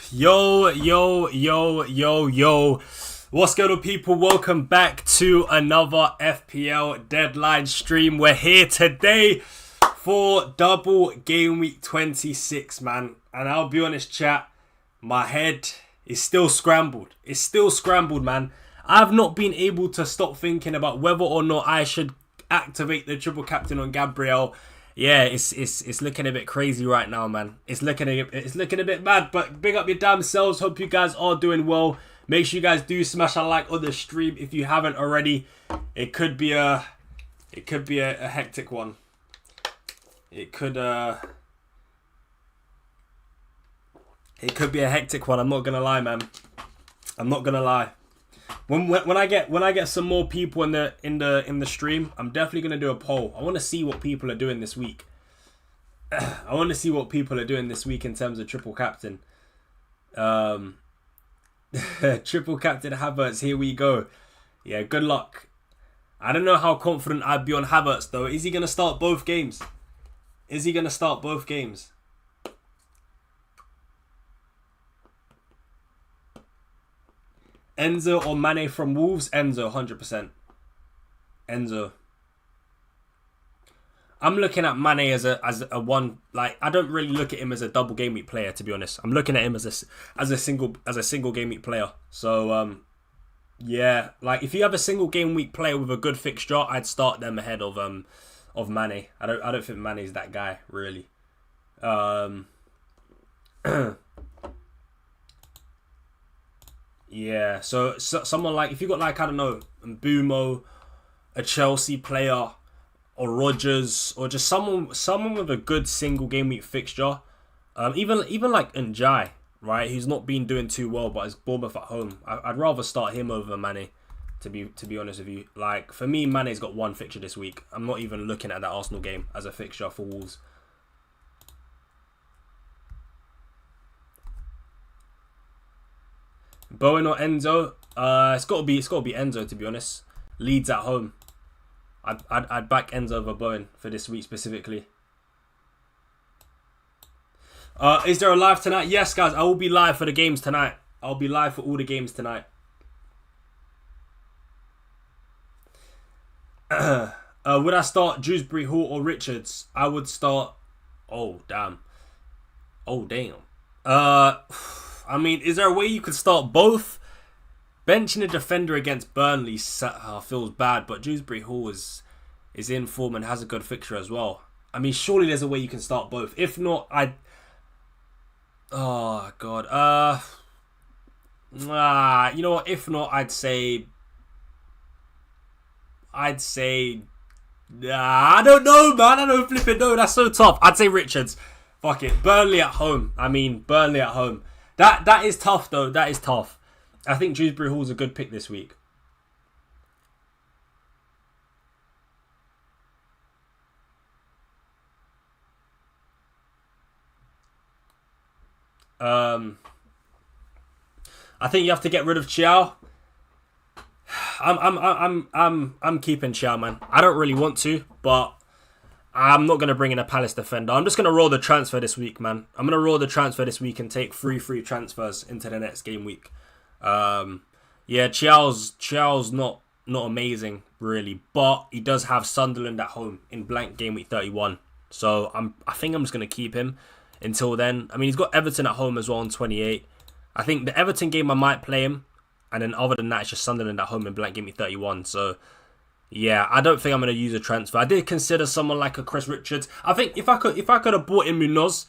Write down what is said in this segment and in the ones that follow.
Yo. What's going on, people? Welcome back to another FPL deadline stream. We're here today for double game week 26, man. And I'll be honest, chat, my head is still scrambled. It's still scrambled, man. I've not been able to stop thinking about whether or not I should activate the triple captain on Gabriel. Yeah, it's looking a bit crazy right now, man. It's looking a bit mad, but big up your damn selves. Hope you guys are doing well. Make sure you guys do smash a like on the stream if you haven't already. It could be a hectic one. It could be a hectic one. I'm not gonna lie, man. I'm not gonna lie. When I get some more people in the stream, I'm definitely gonna do a poll. I want to see what people are doing this week. I want to see what people are doing this week in terms of triple captain. Triple captain Havertz, here we go. Yeah, good luck. I don't know how confident I'd be on Havertz though. Is he gonna start both games? Enzo or Mane from Wolves? Enzo, 100%. Enzo. I'm looking at Mane as a one. Like, I don't really look at him as a double game week player, to be honest. I'm looking at him as a single game week player. So yeah, like if you have a single game week player with a good fixture, I'd start them ahead of Mane. I don't think Mane's that guy really. Yeah, so someone like, if you got like, I don't know, Mbumo, a Chelsea player, or Rodgers, or just someone with a good single game week fixture, even like Njai, right? Who's not been doing too well, but is Bournemouth at home. I'd rather start him over Mane, to be honest with you. Like, for me, Mane's got one fixture this week. I'm not even looking at that Arsenal game as a fixture for Wolves. Bowen or Enzo? It's got to be Enzo, to be honest. Leeds at home. I'd back Enzo over Bowen for this week specifically. Is there a live tonight? Yes, guys, I will be live for the games tonight. I'll be live for all the games tonight. Would I start Dewsbury, Hall or Richards? I would start. Oh damn. I mean, is there a way you could start both? Benching a defender against Burnley feels bad, but Dewsbury Hall is in form and has a good fixture as well. I mean, surely there's a way you can start both. If not, oh god. You know what? If not, I'd say. I don't know, man. I don't flip it. No, that's so tough. I'd say Richards. Fuck it. Burnley at home. That is tough, though. That is tough. I think Dewsbury Hall's a good pick this week. I think you have to get rid of Chiao. I'm keeping Chiao, man. I don't really want to, but I'm not going to bring in a Palace defender. I'm just going to roll the transfer this week, man. I'm going to roll the transfer this week and take 3 free transfers into the next game week. Yeah, Chiao's not amazing, really. But he does have Sunderland at home in blank game week 31. So I think I'm just going to keep him until then. I mean, he's got Everton at home as well on 28. I think the Everton game I might play him. And then other than that, it's just Sunderland at home in blank game week 31. So yeah, I don't think I'm going to use a transfer. I did consider someone like a Chris Richards. I think if I could have bought in Munoz,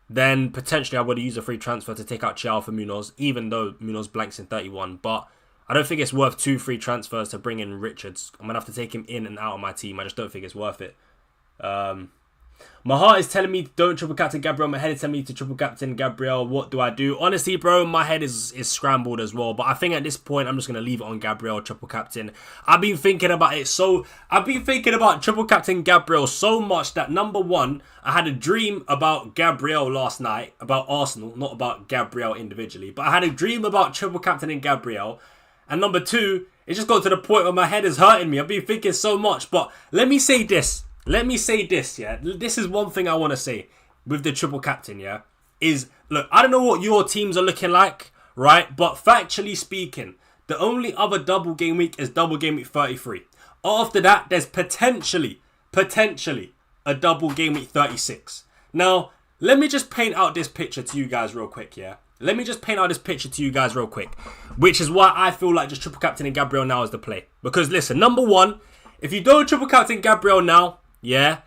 then potentially I would have used a free transfer to take out Chiao for Munoz, even though Munoz blanks in 31. But I don't think it's worth 2 free transfers to bring in Richards. I'm going to have to take him in and out of my team. I just don't think it's worth it. My heart is telling me don't triple captain Gabriel. My head is telling me to triple captain Gabriel. What do I do? Honestly, bro, my head is scrambled as well. But I think at this point, I'm just going to leave it on Gabriel, triple captain. I've been thinking about triple captain Gabriel so much that, number one, I had a dream about Gabriel last night, about Arsenal, not about Gabriel individually. But I had a dream about triple captaining Gabriel. And number two, it just got to the point where my head is hurting me. I've been thinking so much. But let me say this, yeah. This is one thing I want to say with the triple captain, yeah. is, look, I don't know what your teams are looking like, right? But factually speaking, the only other double game week is double game week 33. After that, there's potentially a double game week 36. Now, let me just paint out this picture to you guys real quick, yeah? Let me just paint out this picture to you guys real quick, which is why I feel like just triple captain and Gabriel now is the play. Because listen, number one, if you don't triple captain Gabriel now, yeah,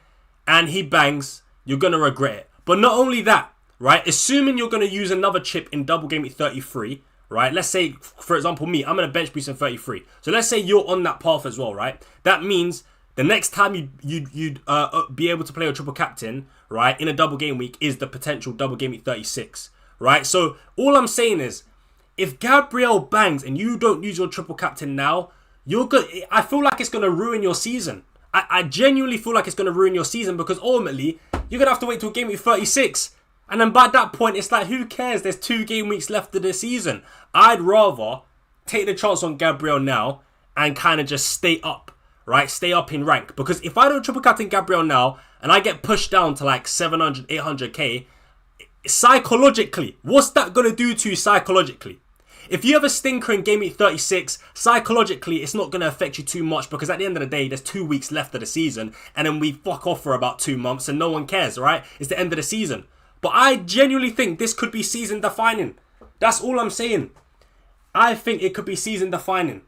and he bangs, you're going to regret it. But not only that, right, assuming you're going to use another chip in double game week 33, right, let's say, for example, me, I'm going to bench boost in 33. So let's say you're on that path as well, right? That means the next time you'd be able to play a triple captain, right, in a double game week is the potential double game week 36. Right, so all I'm saying is, if Gabriel bangs and you don't use your triple captain now, you're good. I feel like it's gonna ruin your season. I genuinely feel like it's gonna ruin your season because ultimately you're gonna have to wait till game week 36, and then by that point it's like, who cares? There's 2 game weeks left of the season. I'd rather take the chance on Gabriel now and kind of just stay up, right? Stay up in rank, because if I don't triple captain Gabriel now and I get pushed down to like 700, 800k. Psychologically, what's that going to do to you psychologically? If you have a stinker in game week 36, psychologically, it's not going to affect you too much because at the end of the day, there's 2 weeks left of the season and then we fuck off for about 2 months and no one cares, right? It's the end of the season. But I genuinely think this could be season defining. That's all I'm saying. I think it could be season defining.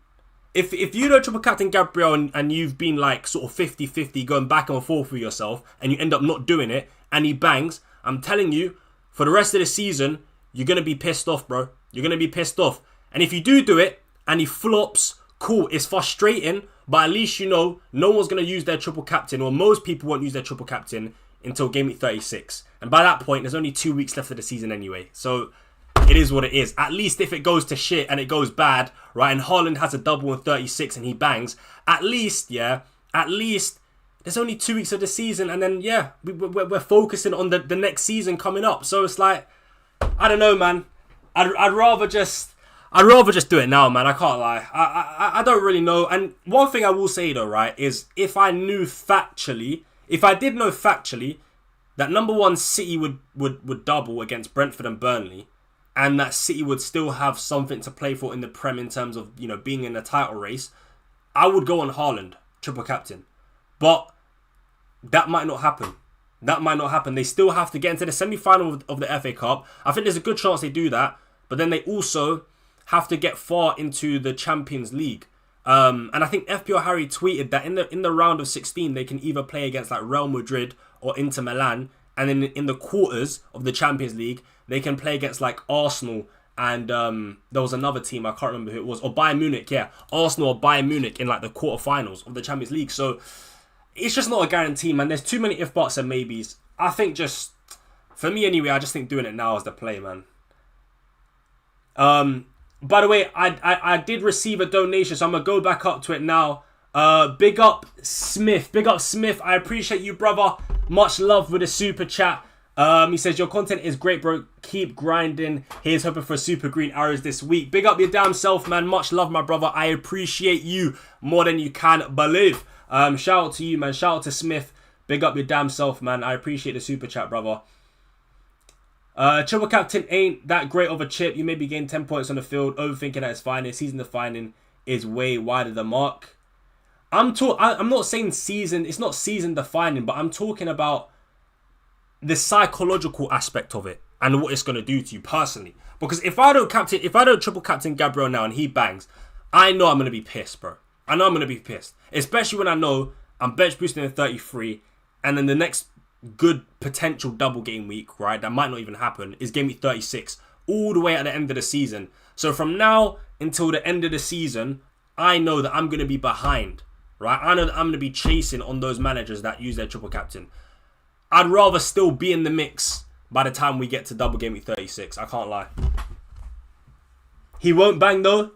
If you don't triple captain Gabriel and you've been like sort of 50-50 going back and forth with yourself and you end up not doing it and he bangs, I'm telling you, for the rest of the season, you're going to be pissed off, bro. You're going to be pissed off. And if you do it and he flops, cool, it's frustrating, but at least you know no one's going to use their triple captain, or most people won't use their triple captain until game week 36. And by that point, there's only 2 weeks left of the season anyway. So it is what it is. At least if it goes to shit and it goes bad, right, and Haaland has a double in 36 and he bangs, at least there's only 2 weeks of the season, and then, yeah, we're focusing on the next season coming up. So it's like, I don't know, man. I'd rather just do it now, man. I can't lie. I don't really know. And one thing I will say, though, right, is if I did know factually that number one, City would double against Brentford and Burnley, and that City would still have something to play for in the Prem in terms of, you know, being in the title race, I would go on Haaland, triple captain. But that might not happen. They still have to get into the semi-final of the FA Cup. I think there's a good chance they do that. But then they also have to get far into the Champions League. And I think FPL Harry tweeted that in the round of 16, they can either play against like Real Madrid or Inter Milan. And then in the quarters of the Champions League, they can play against like Arsenal. And there was another team, I can't remember who it was. Or Bayern Munich, yeah. Arsenal or Bayern Munich in like the quarterfinals of the Champions League. So it's just not a guarantee, man. There's too many if, buts and maybes. I think just, for me anyway, I just think doing it now is the play, man. By the way, I did receive a donation, so I'm going to go back up to it now. Big up Smith. I appreciate you, brother. Much love with a super chat. He says, your content is great, bro. Keep grinding. Here's hoping for super green arrows this week. Big up your damn self, man. Much love, my brother. I appreciate you more than you can believe. Shout out to you, man. Shout out to Smith. Big up your damn self, man. I appreciate the super chat, brother. Triple captain ain't that great of a chip. You maybe gain 10 points on the field, overthinking that it's fine. Season defining is way wider than mark. I'm not saying season. It's not season defining, but I'm talking about the psychological aspect of it and what it's gonna do to you personally. Because if I don't triple captain Gabriel now and he bangs, I know I'm gonna be pissed, bro. I know I'm going to be pissed. Especially when I know I'm bench boosting in 33 and then the next good potential double game week, right, that might not even happen, is game week 36 all the way at the end of the season. So from now until the end of the season, I know that I'm going to be behind, right? I know that I'm going to be chasing on those managers that use their triple captain. I'd rather still be in the mix by the time we get to double game week 36. I can't lie. He won't bang though.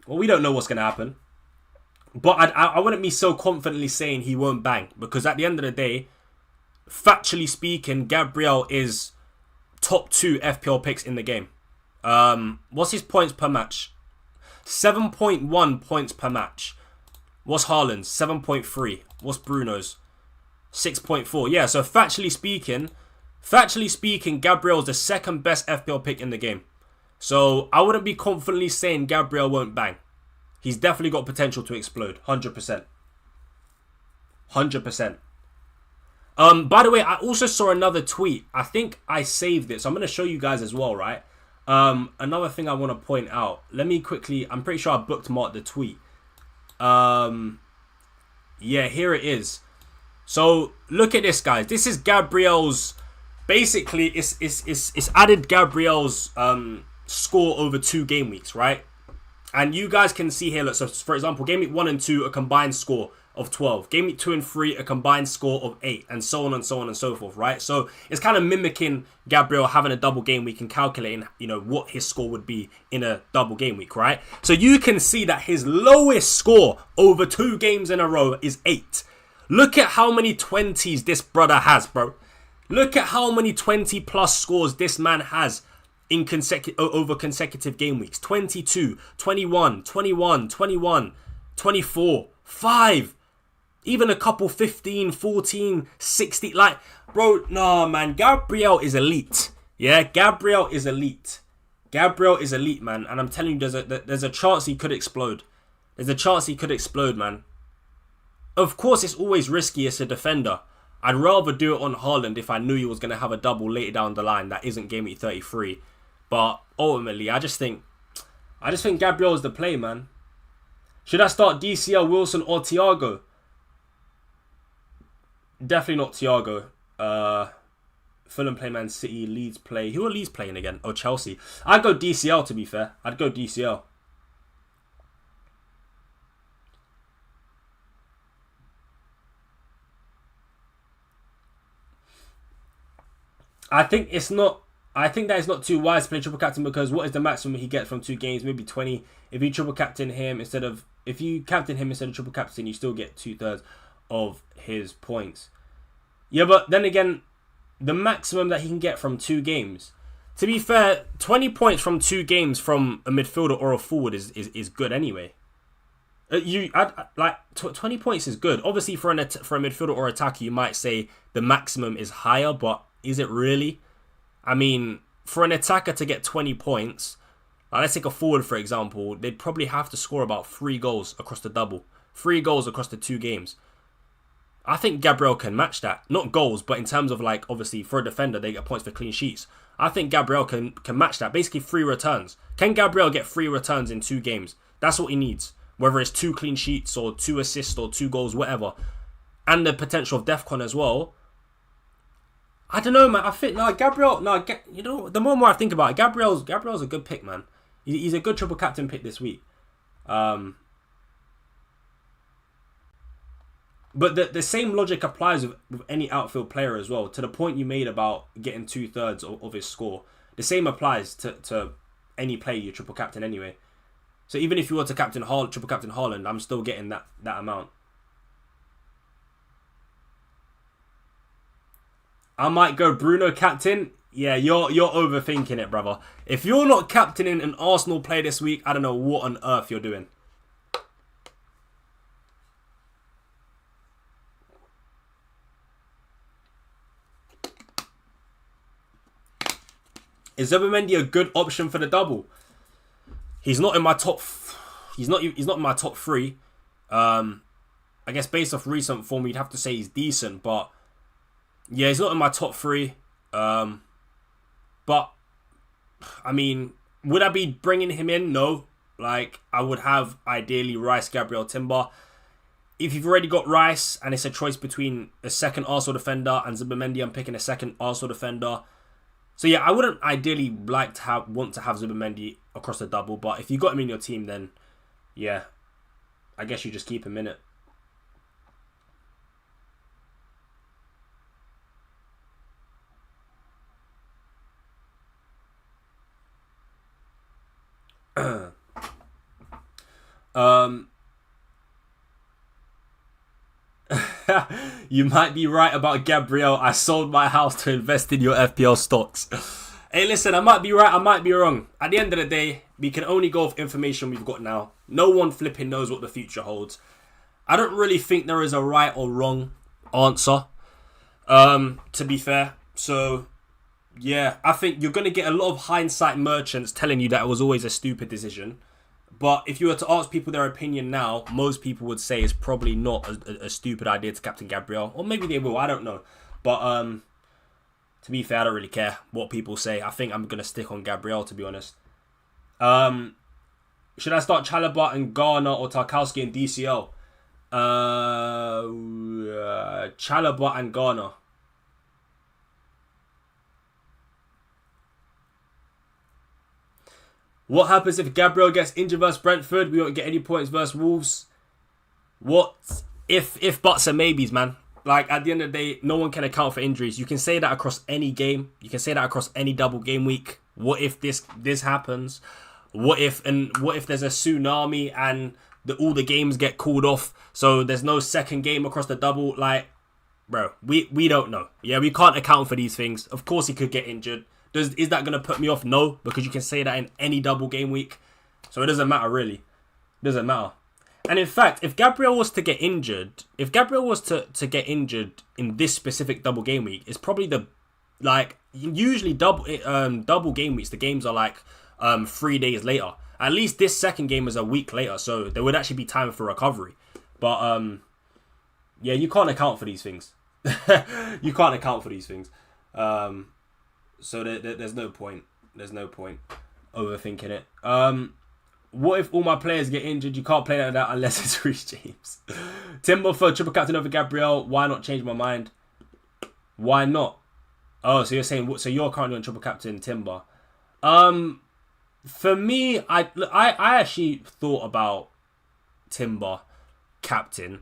Well, we don't know what's going to happen. But I wouldn't be so confidently saying he won't bang. Because at the end of the day, factually speaking, Gabriel is top 2 FPL picks in the game. What's his points per match? 7.1 points per match. What's Haaland's? 7.3. What's Bruno's? 6.4. Yeah, so factually speaking, Factually speaking, Gabriel is the second best FPL pick in the game. So I wouldn't be confidently saying Gabriel won't bang. He's definitely got potential to explode. 100%. 100%. By the way, I also saw another tweet. I think I saved it, so I'm going to show you guys as well, right? Another thing I want to point out. Let me quickly... I'm pretty sure I bookmarked the tweet. Yeah, here it is. So, look at this, guys. This is Gabriel's... Basically, it's added Gabriel's score over 2 game weeks, right? And you guys can see here, look, so for example, game week 1 and 2, a combined score of 12. Game week 2 and 3, a combined score of 8, and so on and so on and so forth, right? So it's kind of mimicking Gabriel having a double game week and calculating, you know, what his score would be in a double game week, right? So you can see that his lowest score over 2 games in a row is 8. Look at how many 20s this brother has, bro. Look at how many 20 plus scores this man has in over consecutive game weeks. 22, 21, 21, 21, 24, 5. Even a couple 15, 14, 60. Like, bro, nah, man. Gabriel is elite. Yeah, Gabriel is elite. Gabriel is elite, man. And I'm telling you, there's a chance he could explode. There's a chance he could explode, man. Of course, it's always risky as a defender. I'd rather do it on Haaland if I knew he was going to have a double later down the line that isn't game week 33. But ultimately, I just think Gabriel is the play, man. Should I start DCL, Wilson, or Thiago? Definitely not Thiago. Fulham play Man City, Leeds play. Who are Leeds playing again? Oh, Chelsea. I'd go DCL, to be fair. I'd go DCL. I think that it's not too wise to play triple captain, because what is the maximum he gets from 2 games? Maybe 20. If you captain him instead of triple captain, you still get 2/3 of his points. Yeah, but then again, the maximum that he can get from 2 games. To be fair, 20 points from 2 games from a midfielder or a forward is good anyway. 20 points is good. Obviously, for a midfielder or attacker, you might say the maximum is higher, but is it really? I mean, for an attacker to get 20 points, let's take a forward, for example, they'd probably have to score about 3 goals across the double. 3 goals across the 2 games. I think Gabriel can match that. Not goals, but in terms of, like, obviously, for a defender, they get points for clean sheets. I think Gabriel can match that. Basically, 3 returns. Can Gabriel get 3 returns in 2 games? That's what he needs. Whether it's 2 clean sheets or 2 assists or 2 goals, whatever. And the potential of DEFCON as well. I don't know, man. I think, Gabriel, you know, the more I think about it, Gabriel's a good pick, man. He's a good triple captain pick this week. But the same logic applies with any outfield player as well. To the point you made about getting 2/3 of his score, the same applies to any player you triple captain anyway. So even if you were to triple captain Haaland, I'm still getting that amount. I might go Bruno captain. Yeah, you're overthinking it, brother. If you're not captaining an Arsenal player this week, I don't know what on earth you're doing. Is Zubimendi a good option for the double? He's not in my top. He's not in my top 3. I guess based off recent form, you'd have to say he's decent, but yeah, he's not in my top 3. But I mean, would I be bringing him in? No. Like, I would have ideally Rice, Gabriel, Timber. If you've already got Rice and it's a choice between a second Arsenal defender and Zubimendi, I'm picking a second Arsenal defender. So yeah, I wouldn't ideally want to have Zubimendi across the double, but if you got him in your team, then yeah, I guess you just keep him in it. You might be right about Gabriel. I sold my house to invest in your FPL stocks. Hey, listen, I might be right, I might be wrong. At the end of the day, we can only go off information we've got now. No one flipping knows what the future holds. I don't really think there is a right or wrong answer, to be fair. So, Yeah, I think you're going to get a lot of hindsight merchants telling you that it was always a stupid decision. But if you were to ask people their opinion now, most people would say it's probably not a stupid idea to captain Gabriel. Or maybe they will, I don't know. But to be fair, I don't really care what people say. I think I'm going to stick on Gabriel, to be honest. Should I start Chalobah and Garner or Tarkowski and DCL? Chalobah and Garner. What happens if Gabriel gets injured versus Brentford? We won't get any points versus Wolves. What if buts and maybes, man? Like, at the end of the day, no one can account for injuries. You can say that across any game. You can say that across any double game week. What if this happens? What if there's a tsunami and all the games get called off, so there's no second game across the double? Like, bro, we don't know. Yeah, we can't account for these things. Of course he could get injured. Is that going to put me off? No, because you can say that in any double game week. So it doesn't matter, really. It doesn't matter. And in fact, if Gabriel was to get injured, to get injured in this specific double game week, it's probably usually double game weeks, the games are like 3 days later. At least this second game is a week later, so there would actually be time for recovery. But yeah, you can't account for these things. You can't account for these things. So there's no point. There's no point overthinking it. What if all my players get injured? You can't play like that unless it's Reece James. Timber for triple captain over Gabriel. Why not change my mind? Why not? Oh, so you're saying so you're currently on triple captain Timber. For me, I actually thought about Timber captain.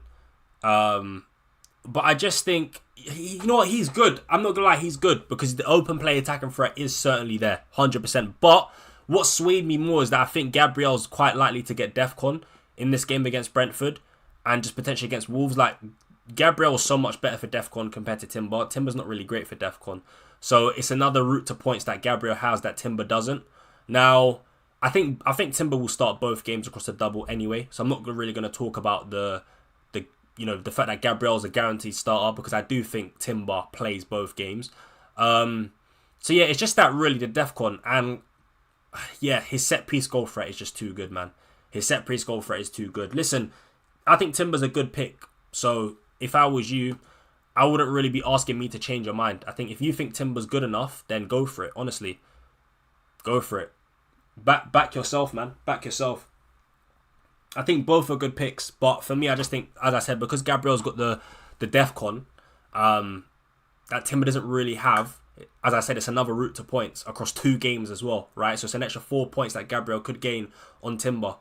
But I just think, you know what, he's good. I'm not going to lie, he's good because the open play attacking threat is certainly there, 100%. But what swayed me more is that I think Gabriel's quite likely to get DEFCON in this game against Brentford and just potentially against Wolves. Like, Gabriel is so much better for DEFCON compared to Timber. Timber's not really great for DEFCON. So it's another route to points that Gabriel has that Timber doesn't. Now, I think Timber will start both games across the double anyway. So I'm not really going to talk about the fact that Gabriel is a guaranteed starter because I do think Timber plays both games. So yeah, it's just that really the DEFCON and yeah, his set piece goal threat is just too good, man. His set piece goal threat is too good. Listen, I think Timber's a good pick. So if I was you, I wouldn't really be asking me to change your mind. I think if you think Timber's good enough, then go for it. Honestly, go for it. Back yourself, man. Back yourself. I think both are good picks, but for me, I just think, as I said, because Gabriel's got the DEFCON that Timber doesn't really have. As I said, it's another route to points across 2 games as well, right? So it's an extra 4 points that Gabriel could gain on Timber.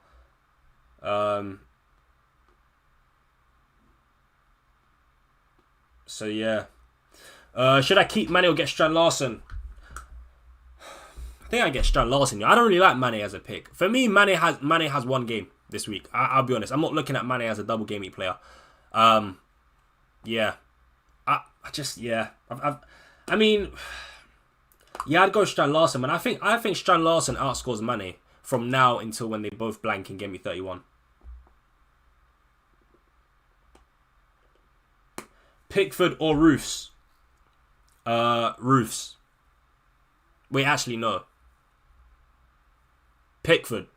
So yeah, should I keep Mane or get Strand Larson? I think I get Strand Larson. I don't really like Mane as a pick. For me, Mane has 1 game this week. I'll be honest. I'm not looking at Mane as a double game week player. Yeah. I mean, yeah, I'd go Strand Larson, man. I think Strand Larson outscores Mane from now until when they both blank in Game Week 31. Pickford or Roofs? Roofs. Wait, actually, no. Pickford.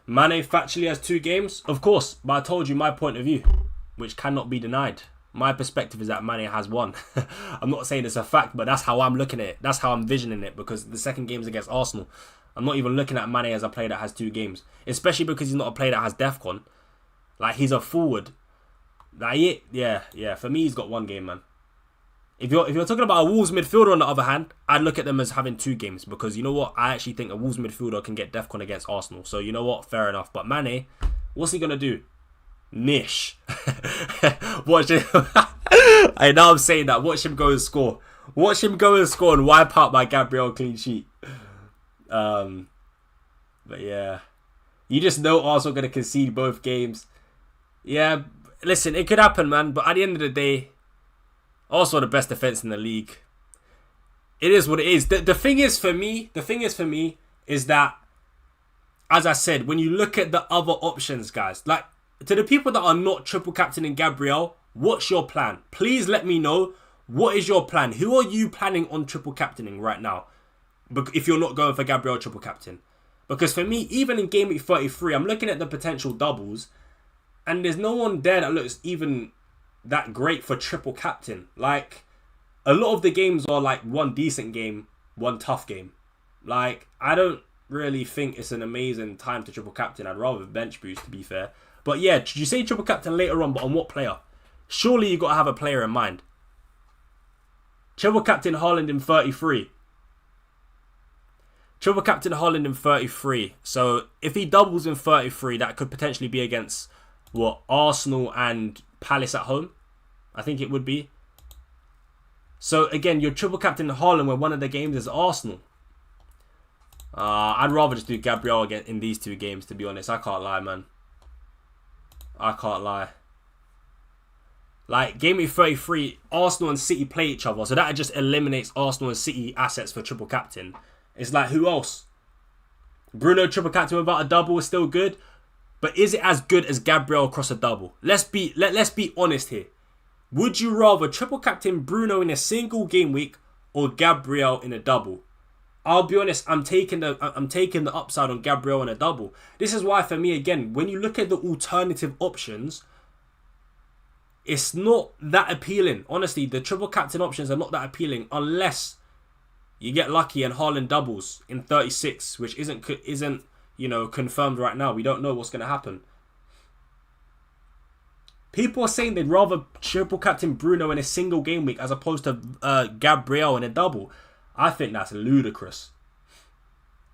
Mane factually has 2 games? Of course, but I told you my point of view, which cannot be denied. My perspective is that Mane has 1. I'm not saying it's a fact, but that's how I'm looking at it. That's how I'm visioning it, because the second game is against Arsenal. I'm not even looking at Mane as a player that has 2 games, especially because he's not a player that has DEFCON. Like, he's a forward. Like, yeah. For me, he's got 1 game, man. If you're talking about a Wolves midfielder, on the other hand, I'd look at them as having 2 games, because you know what? I actually think a Wolves midfielder can get DEFCON against Arsenal. So you know what? Fair enough. But Mane, what's he gonna do? Nish. Watch him. I know I'm saying that. Watch him go and score. Watch him go and score and wipe out my Gabriel clean sheet. But yeah, you just know Arsenal gonna concede both games. Yeah, listen, it could happen, man. But at the end of the day, Arsenal are the best defense in the league. It is what it is. The thing is for me is that as I said, when you look at the other options, guys, like to the people that are not triple captaining Gabriel, what's your plan? Please let me know. What is your plan? Who are you planning on triple captaining right now? If you're not going for Gabriel triple captain. Because for me, even in game week 33, I'm looking at the potential doubles. And there's no one there that looks even that great for triple captain. Like, a lot of the games are like one decent game, one tough game. Like, I don't really think it's an amazing time to triple captain. I'd rather bench boost, to be fair. But yeah, you say triple captain later on, but on what player? Surely you got to have a player in mind. Triple captain Haaland in 33. Triple captain Haaland in 33. So if he doubles in 33, that could potentially be against, what, Arsenal and Palace at home? I think it would be. So again, you're triple captain Haaland when one of the games is Arsenal. I'd rather just do Gabriel again in these two games, to be honest. I can't lie, man. I can't lie. Like, game week 33, Arsenal and City play each other. So that just eliminates Arsenal and City assets for triple captain. It's like, who else? Bruno triple captain without a double is still good. But is it as good as Gabriel across a double? Let's be honest here. Would you rather triple captain Bruno in a single game week or Gabriel in a double? I'll be honest, I'm taking the upside on Gabriel in a double. This is why, for me, again, when you look at the alternative options, it's not that appealing. Honestly, the triple captain options are not that appealing unless you get lucky and Haaland doubles in 36, which isn't confirmed right now. We don't know what's going to happen. People are saying they'd rather triple captain Bruno in a single game week as opposed to Gabriel in a double. I think that's ludicrous.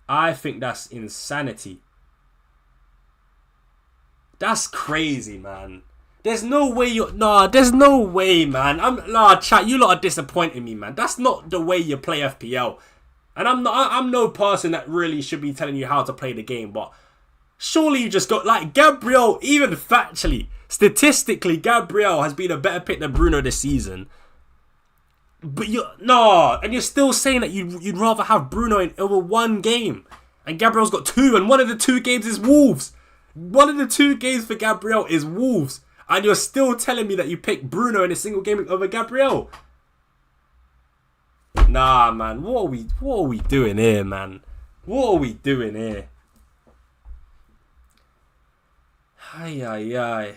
I think that's insanity. That's crazy, man. There's no way there's no way, man. Chat, you lot are disappointing me, man. That's not the way you play FPL. And I'm no person that really should be telling you how to play the game, but surely you just got, like, Gabriel, even factually, statistically, Gabriel has been a better pick than Bruno this season. But and you're still saying that you'd rather have Bruno in over one game. And Gabriel's got two, and one of the two games is Wolves. One of the two games for Gabriel is Wolves. And you're still telling me that you pick Bruno in a single game over Gabriel. Nah, man. What are we doing here, man? What are we doing here? Ay.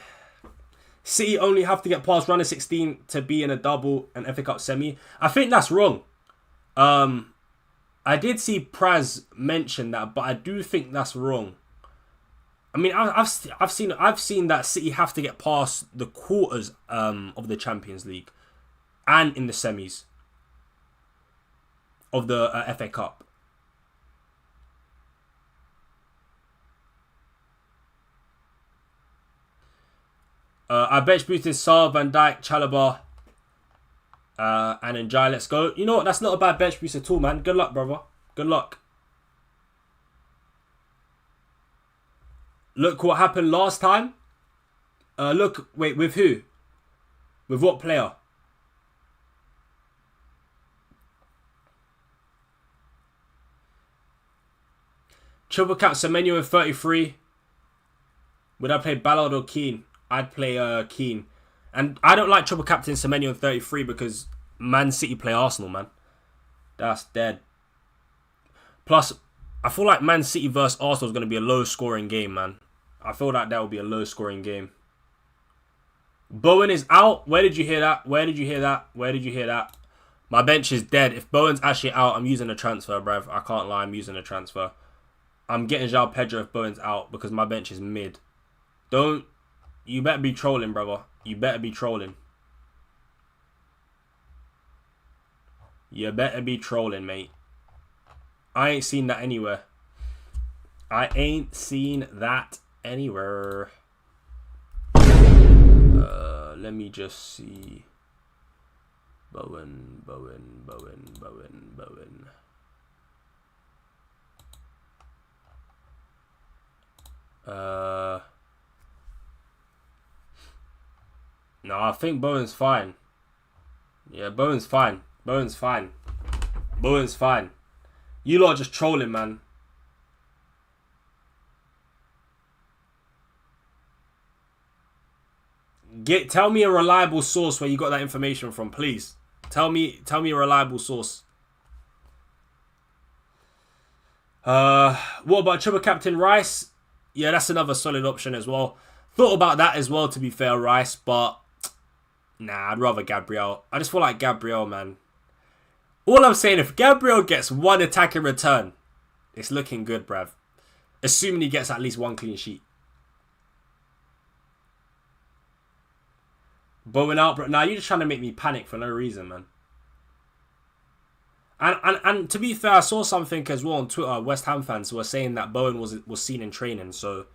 City only have to get past round of 16 to be in a double and FA Cup semi. I think that's wrong. I did see Praz mention that, but I do think that's wrong. I mean, I've seen that City have to get past the quarters of the Champions League and in the semis of the FA Cup. I bench boosted Saar, Van Dijk, Chalobah, and Njai. Let's go. You know what? That's not a bad bench boost at all, man. Good luck, brother. Good luck. Look what happened last time. Wait, with who? With what player? Triple cap Semenyo in 33. Would I play Ballard or Keane? I'd play Keane. And I don't like triple captain Semenyo in 33 because Man City play Arsenal, man. That's dead. Plus, I feel like Man City versus Arsenal is going to be a low-scoring game, man. I feel like that will be a low-scoring game. Bowen is out. Where did you hear that? Where did you hear that? Where did you hear that? My bench is dead. If Bowen's actually out, I'm using a transfer, bruv. I can't lie, I'm using a transfer. I'm getting João Pedro if Bowen's out because my bench is mid. You better be trolling, brother. You better be trolling. You better be trolling, mate. I ain't seen that anywhere. I ain't seen that anywhere. Let me just see. Bowen. No, I think Bowen's fine. Yeah, Bowen's fine. Bowen's fine. You lot are just trolling, man. Tell me a reliable source where you got that information from, please. Tell me a reliable source. What about triple captain Rice? Yeah, that's another solid option as well. Thought about that as well, to be fair, Rice, but nah, I'd rather Gabriel. I just feel like Gabriel, man. All I'm saying, if Gabriel gets one attack in return, it's looking good, bruv. Assuming he gets at least one clean sheet. Bowen out, bro. Nah, you're just trying to make me panic for no reason, man. And to be fair, I saw something as well on Twitter. West Ham fans were saying that Bowen was seen in training, so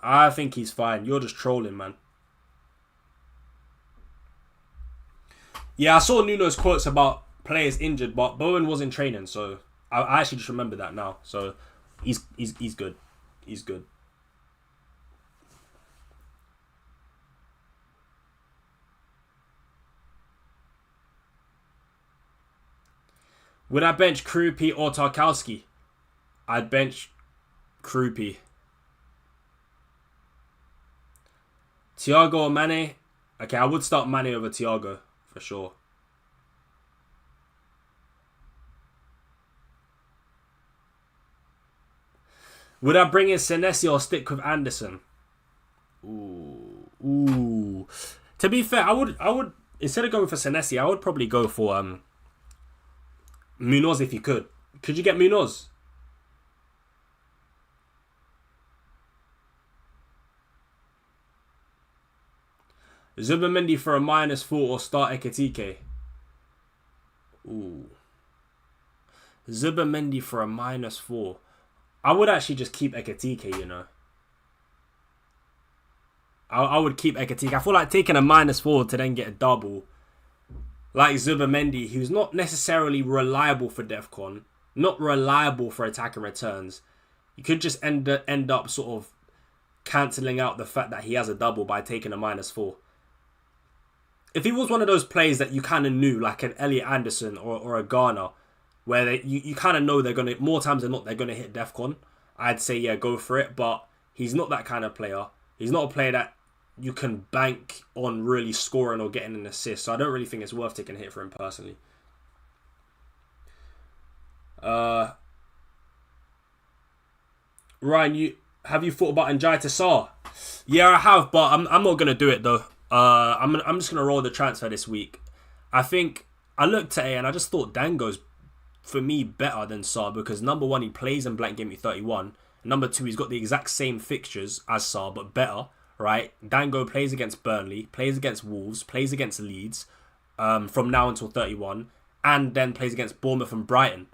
I think he's fine. You're just trolling, man. Yeah, I saw Nuno's quotes about players injured, but Bowen was in training, so I actually just remember that now. So he's good. He's good. Would I bench Krupi or Tarkowski? I'd bench Krupi. Thiago or Mane? Okay, I would start Mane over Thiago, for sure. Would I bring in Senesi or stick with Anderson? Ooh. To be fair, I would instead of going for Senesi, I would probably go for Munoz if you could. Could you get Munoz? Zubimendi for a -4 or start Ekitike? Ooh. Zubimendi for a -4. I would actually just keep Ekitike, you know. I would keep Ekitike. I feel like taking a -4 to then get a double. Like Zubimendi, who's not necessarily reliable for DEFCON, not reliable for attacking returns. You could just end up sort of cancelling out the fact that he has a double by taking a -4. If he was one of those players that you kind of knew, like an Elliot Anderson or a Garner, where you kind of know they're going to, more times than not, they're going to hit DEFCON, I'd say, yeah, go for it. But he's not that kind of player. He's not a player that you can bank on really scoring or getting an assist. So I don't really think it's worth taking a hit for him personally. Ryan, have you thought about Njai to Sarr? Yeah, I have, but I'm not gonna do it though. I'm just gonna roll the transfer this week. I think I looked at it and I just thought Dango's for me better than Sarr because number one, he plays in blank game week 31. Number two, he's got the exact same fixtures as Sarr but better. Right, Dango plays against Burnley, plays against Wolves, plays against Leeds from now until 31, and then plays against Bournemouth and Brighton.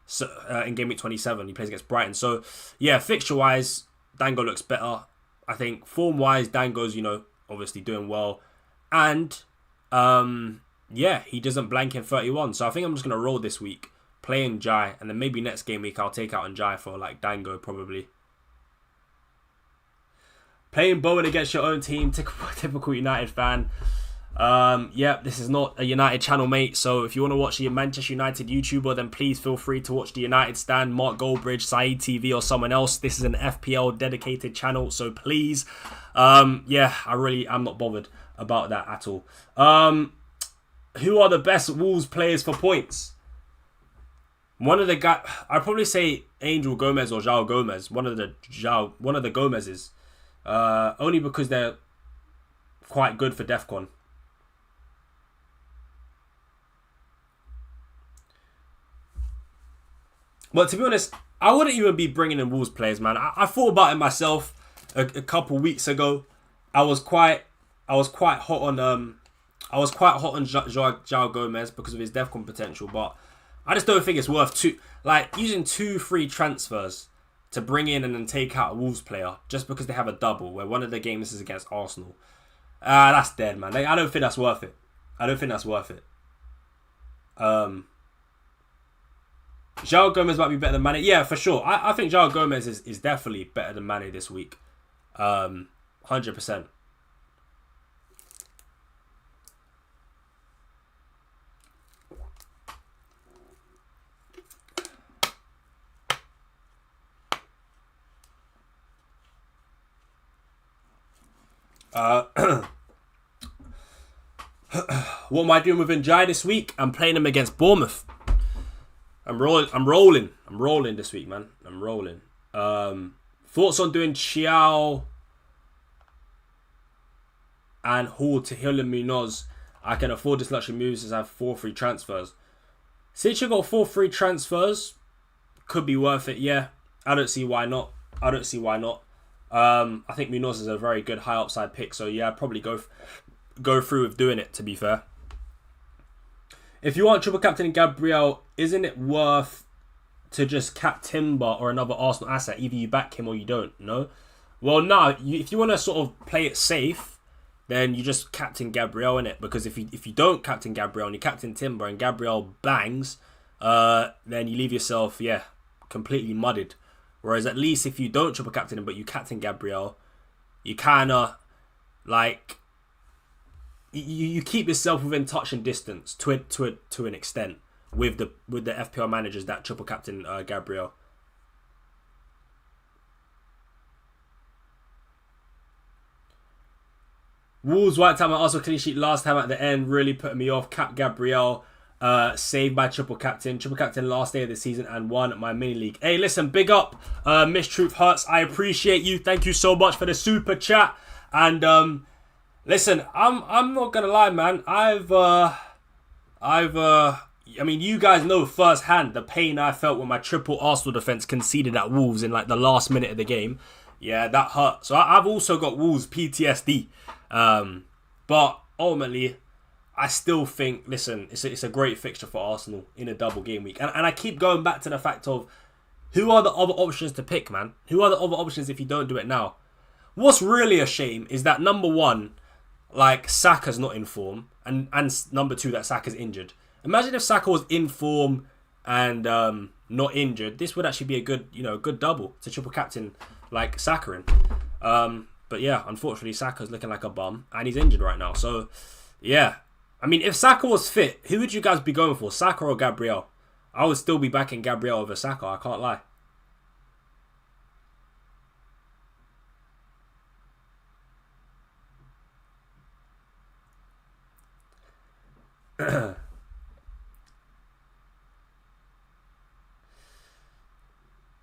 So in game week 27, he plays against Brighton. So yeah, fixture wise, Dango looks better. I think form wise, Dango's obviously doing well, and yeah, he doesn't blank in 31. So I think I'm just gonna roll this week, play Njai, and then maybe next game week I'll take out Njai for like Dango probably. Playing Bowen against your own team, typical United fan. Yeah, this is not a United channel, mate. So if you want to watch a Manchester United YouTuber, then please feel free to watch the United Stand, Mark Goldbridge, Saeed TV, or someone else. This is an FPL dedicated channel, so please. Yeah, I'm not bothered about that at all. Who are the best Wolves players for points? One of the guys, I'd probably say Angel Gomez or João Gomez. One of the Gomezes. Only because they're quite good for DEFCON. But to be honest, I wouldn't even be bringing in Wolves players, man. I thought about it myself a couple weeks ago. I was quite hot on João Gomez because of his DEFCON potential, but I just don't think it's worth using 2 free transfers to bring in and then take out a Wolves player just because they have a double where one of their games is against Arsenal. That's dead, man. I don't think that's worth it. João Gomez might be better than Mane. Yeah, for sure. I think João Gomez is definitely better than Mane this week. 100%. What am I doing with Njai this week? I'm playing him against Bournemouth. I'm rolling this week, man. I'm rolling. Thoughts on doing Chiao and Hall to Hill and Munoz? I can afford this luxury moves as I have 4 free transfers. Since you got 4 free transfers, could be worth it, yeah. I don't see why not. I think Munoz is a very good high upside pick, so yeah, I'd probably go through with doing it, to be fair. If you want triple captain Gabriel, isn't it worth to just cap Timber or another Arsenal asset? Either you back him or you don't, no? Well, no, if you want to sort of play it safe, then you just captain Gabriel in it. Because if you don't captain Gabriel and you captain Timber and Gabriel bangs, then you leave yourself, completely muddied. Whereas at least if you don't triple captain him but you captain Gabriel, you kind of like you keep yourself within touch and distance to an extent with the FPL managers that triple captain Gabriel. Wolves wiped out my Arsenal clean sheet last time at the end, really putting me off. Cap Gabriel. Saved by triple captain last day of the season and won my mini league. Hey, listen, big up Miss Truth Hurts, I appreciate you, thank you so much for the super chat. And listen, I'm not gonna lie, man, I mean, you guys know firsthand the pain I felt when my triple Arsenal defense conceded at Wolves in like the last minute of the game. Yeah, that hurt. So I've also got Wolves PTSD, but ultimately I still think, listen, it's a great fixture for Arsenal in a double game week. And I keep going back to the fact of, who are the other options to pick, man? Who are the other options if you don't do it now? What's really a shame is that, number one, like, Saka's not in form. And number two, that Saka's injured. Imagine if Saka was in form and not injured. This would actually be a good double to triple captain, like, Saka in. But yeah, unfortunately, Saka's looking like a bum. And he's injured right now. So, yeah. I mean, if Saka was fit, who would you guys be going for? Saka or Gabriel? I would still be backing Gabriel over Saka, I can't lie.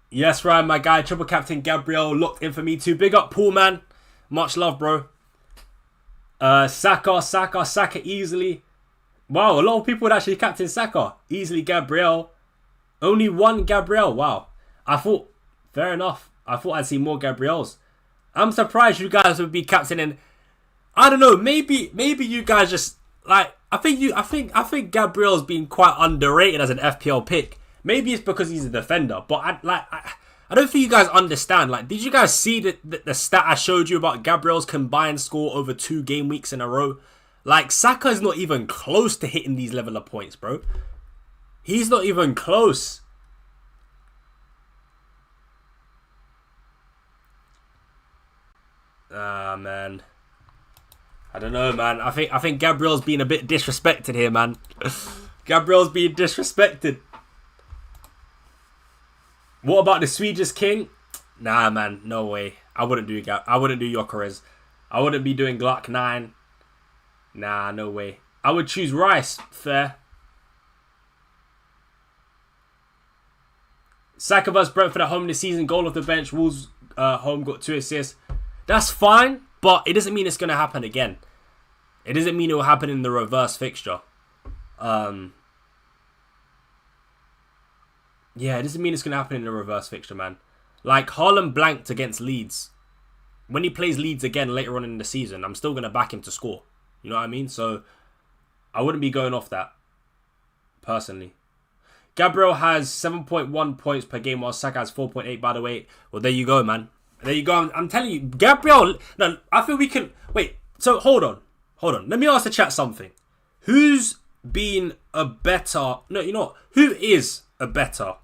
Yes, Ryan, my guy. Triple captain Gabriel locked in for me too. Big up, Paul, man. Much love, bro. Saka easily. Wow, a lot of people would actually captain Saka. Easily Gabriel. Only one Gabriel. Wow. Fair enough. I thought I'd see more Gabriels. I'm surprised you guys would be captaining. I don't know. Maybe you guys just like. I think Gabriel's been quite underrated as an FPL pick. Maybe it's because he's a defender, but I don't think you guys understand. Like, did you guys see the stat I showed you about Gabriel's combined score over 2 game weeks in a row? Like, Saka is not even close to hitting these level of points, bro. He's not even close. Ah, man. I don't know, man. I think Gabriel's being a bit disrespected here, man. Gabriel's being disrespected. What about the Swedish king? Nah, man, no way. I wouldn't do Gyökeres. I wouldn't be doing Glock 9. Nah, no way. I would choose Rice. Fair. Saka vs Brentford at home this season. Goal off the bench. Wolves home got 2 assists. That's fine, but it doesn't mean it's going to happen again. It doesn't mean it will happen in the reverse fixture. Yeah, it doesn't mean it's going to happen in the reverse fixture, man. Like, Haaland blanked against Leeds. When he plays Leeds again later on in the season, I'm still going to back him to score. You know what I mean? So, I wouldn't be going off that, personally. Gabriel has 7.1 points per game, while Saka has 4.8, by the way. Well, there you go, man. There you go. I'm telling you, Gabriel... No, I feel we can... Wait, so hold on. Let me ask the chat something. Who's been a better... No, you know what? Who is a better...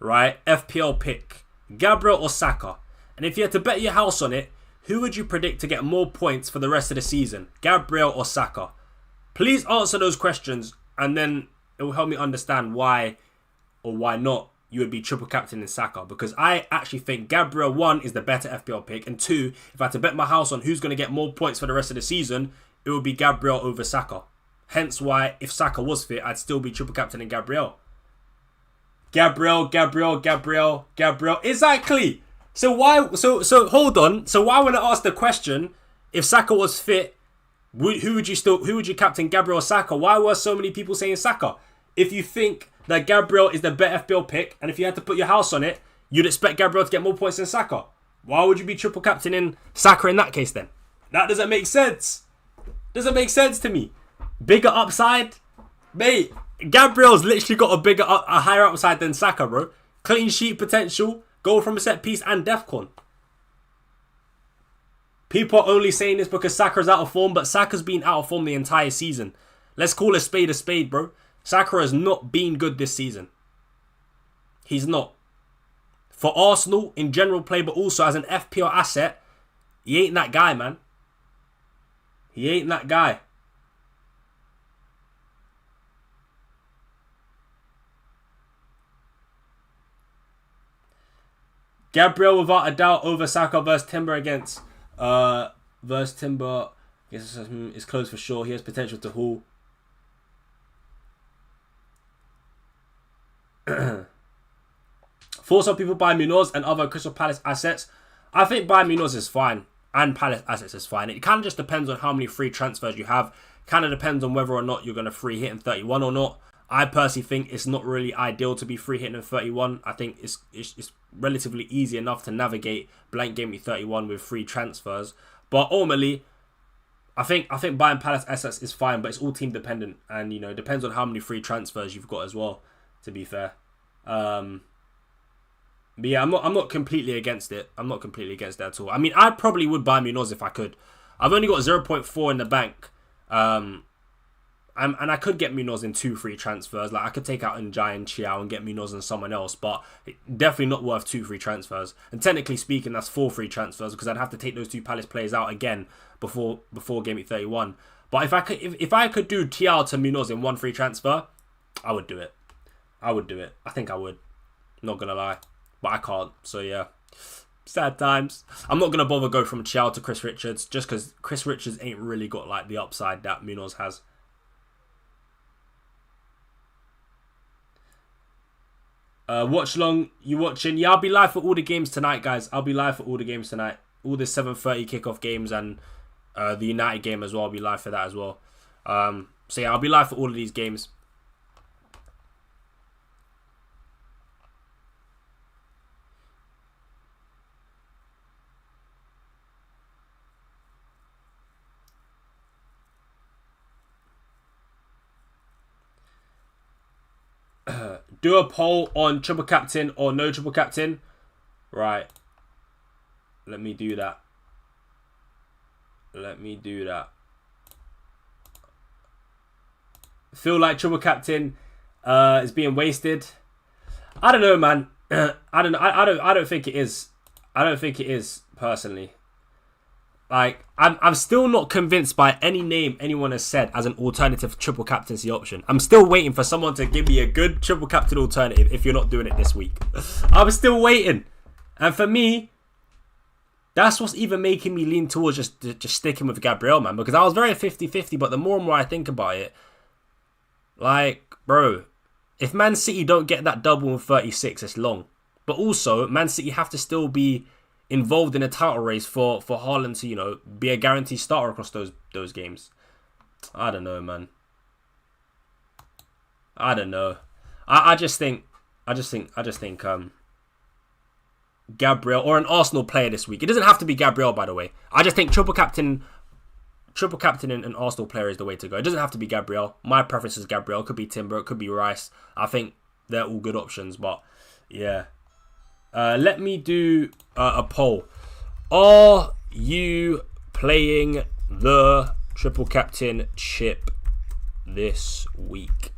right, FPL pick, Gabriel or Saka? And if you had to bet your house on it, who would you predict to get more points for the rest of the season, Gabriel or Saka? Please answer those questions, and then it will help me understand why or why not you would be triple captain in Saka. Because I actually think Gabriel, 1, is the better FPL pick, and 2, if I had to bet my house on who's going to get more points for the rest of the season, it would be Gabriel over Saka. Hence why, if Saka was fit, I'd still be triple captain in Gabriel. Gabriel. Exactly. So why? So hold on. So why when I ask the question, if Saka was fit, who would you captain, Gabriel or Saka? Why were so many people saying Saka? If you think that Gabriel is the better FPL pick, and if you had to put your house on it, you'd expect Gabriel to get more points than Saka. Why would you be triple captain in Saka in that case then? That doesn't make sense. Doesn't make sense to me. Bigger upside, mate. Gabriel's literally got a higher upside than Saka, bro. Clean sheet potential, goal from a set piece, and DEFCON. People are only saying this because Saka's out of form, but Saka's been out of form the entire season. Let's call a spade, bro. Saka has not been good this season. He's not. For Arsenal, in general play, but also as an FPL asset, he ain't that guy, man. He ain't that guy. Gabriel without a doubt over Saka versus Timber against versus Timber. Is close for sure. He has potential to haul. For some people, buy Munoz and other Crystal Palace assets. I think buying Munoz is fine. And Palace assets is fine. It kind of just depends on how many free transfers you have. Kind of depends on whether or not you're going to free hit in 31 or not. I personally think it's not really ideal to be free hitting in 31. I think it's relatively easy enough to navigate blank game week 31 with free transfers. But ultimately, I think buying Palace assets is fine, but it's all team dependent, and it depends on how many free transfers you've got as well. To be fair, but yeah, I'm not completely against it. I'm not completely against it at all. I mean, I probably would buy Munoz if I could. I've only got 0.4 in the bank. And I could get Munoz in 2 free transfers. Like, I could take out Njai and Chiao and get Munoz and someone else, but definitely not worth 2 free transfers. And technically speaking, that's 4 free transfers because I'd have to take those 2 Palace players out again before game week 31. But if I could do Chiao to Munoz in 1 free transfer, I would do it. I think I would. Not gonna lie, but I can't. So yeah, sad times. I'm not gonna bother go from Chiao to Chris Richards just because Chris Richards ain't really got like the upside that Munoz has. Watchalong, you watching? Yeah, I'll be live for all the games tonight, guys. I'll be live for all the games tonight. All the 7:30 kickoff games and the United game as well. I'll be live for that as well. So yeah, I'll be live for all of these games. Do a poll on triple captain or no triple captain. Right. Let me do that. Feel like triple captain is being wasted. I don't know, man. I don't think it is. I don't think it is, personally. Like, I'm still not convinced by any name anyone has said as an alternative triple captaincy option. I'm still waiting for someone to give me a good triple captain alternative if you're not doing it this week. I'm still waiting. And for me, that's what's even making me lean towards just sticking with Gabriel, man. Because I was very 50-50, but the more and more I think about it, like, bro, if Man City don't get that double in 36, it's long. But also, Man City have to still be involved in a title race for Haaland to, be a guaranteed starter across those games. I don't know, man. I don't know. I just think Gabriel or an Arsenal player this week. It doesn't have to be Gabriel, by the way. I just think triple captain and an Arsenal player is the way to go. It doesn't have to be Gabriel. My preference is Gabriel. It could be Timber. It could be Rice. I think they're all good options, but yeah. Let me do a poll. Are you playing the triple captain chip this week?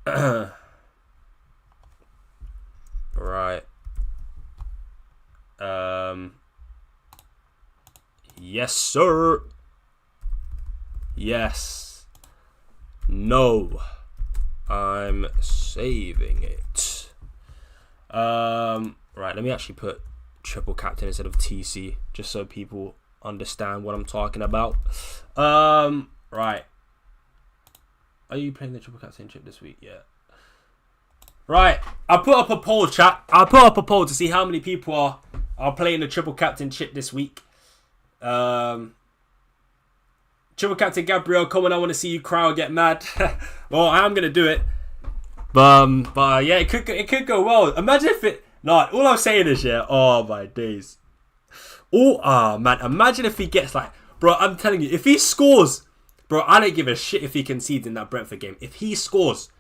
Right. Yes, sir. Yes. No. I'm saving it. Right, let me actually put triple captain instead of TC just so people understand what I'm talking about. Right. Are you playing the triple captainship this week? Yeah. Right. I put up a poll, chat. I put up a poll to see how many people are playing the triple captainship this week. Triple captain Gabriel, come on! I want to see you cry or get mad. Well, I am gonna do it. But yeah, it could go well. Imagine if it. No, all I'm saying is Oh my days. Man. Imagine if he gets like, bro. I'm telling you, if he scores, bro, I don't give a shit if he concedes in that Brentford game. If he scores,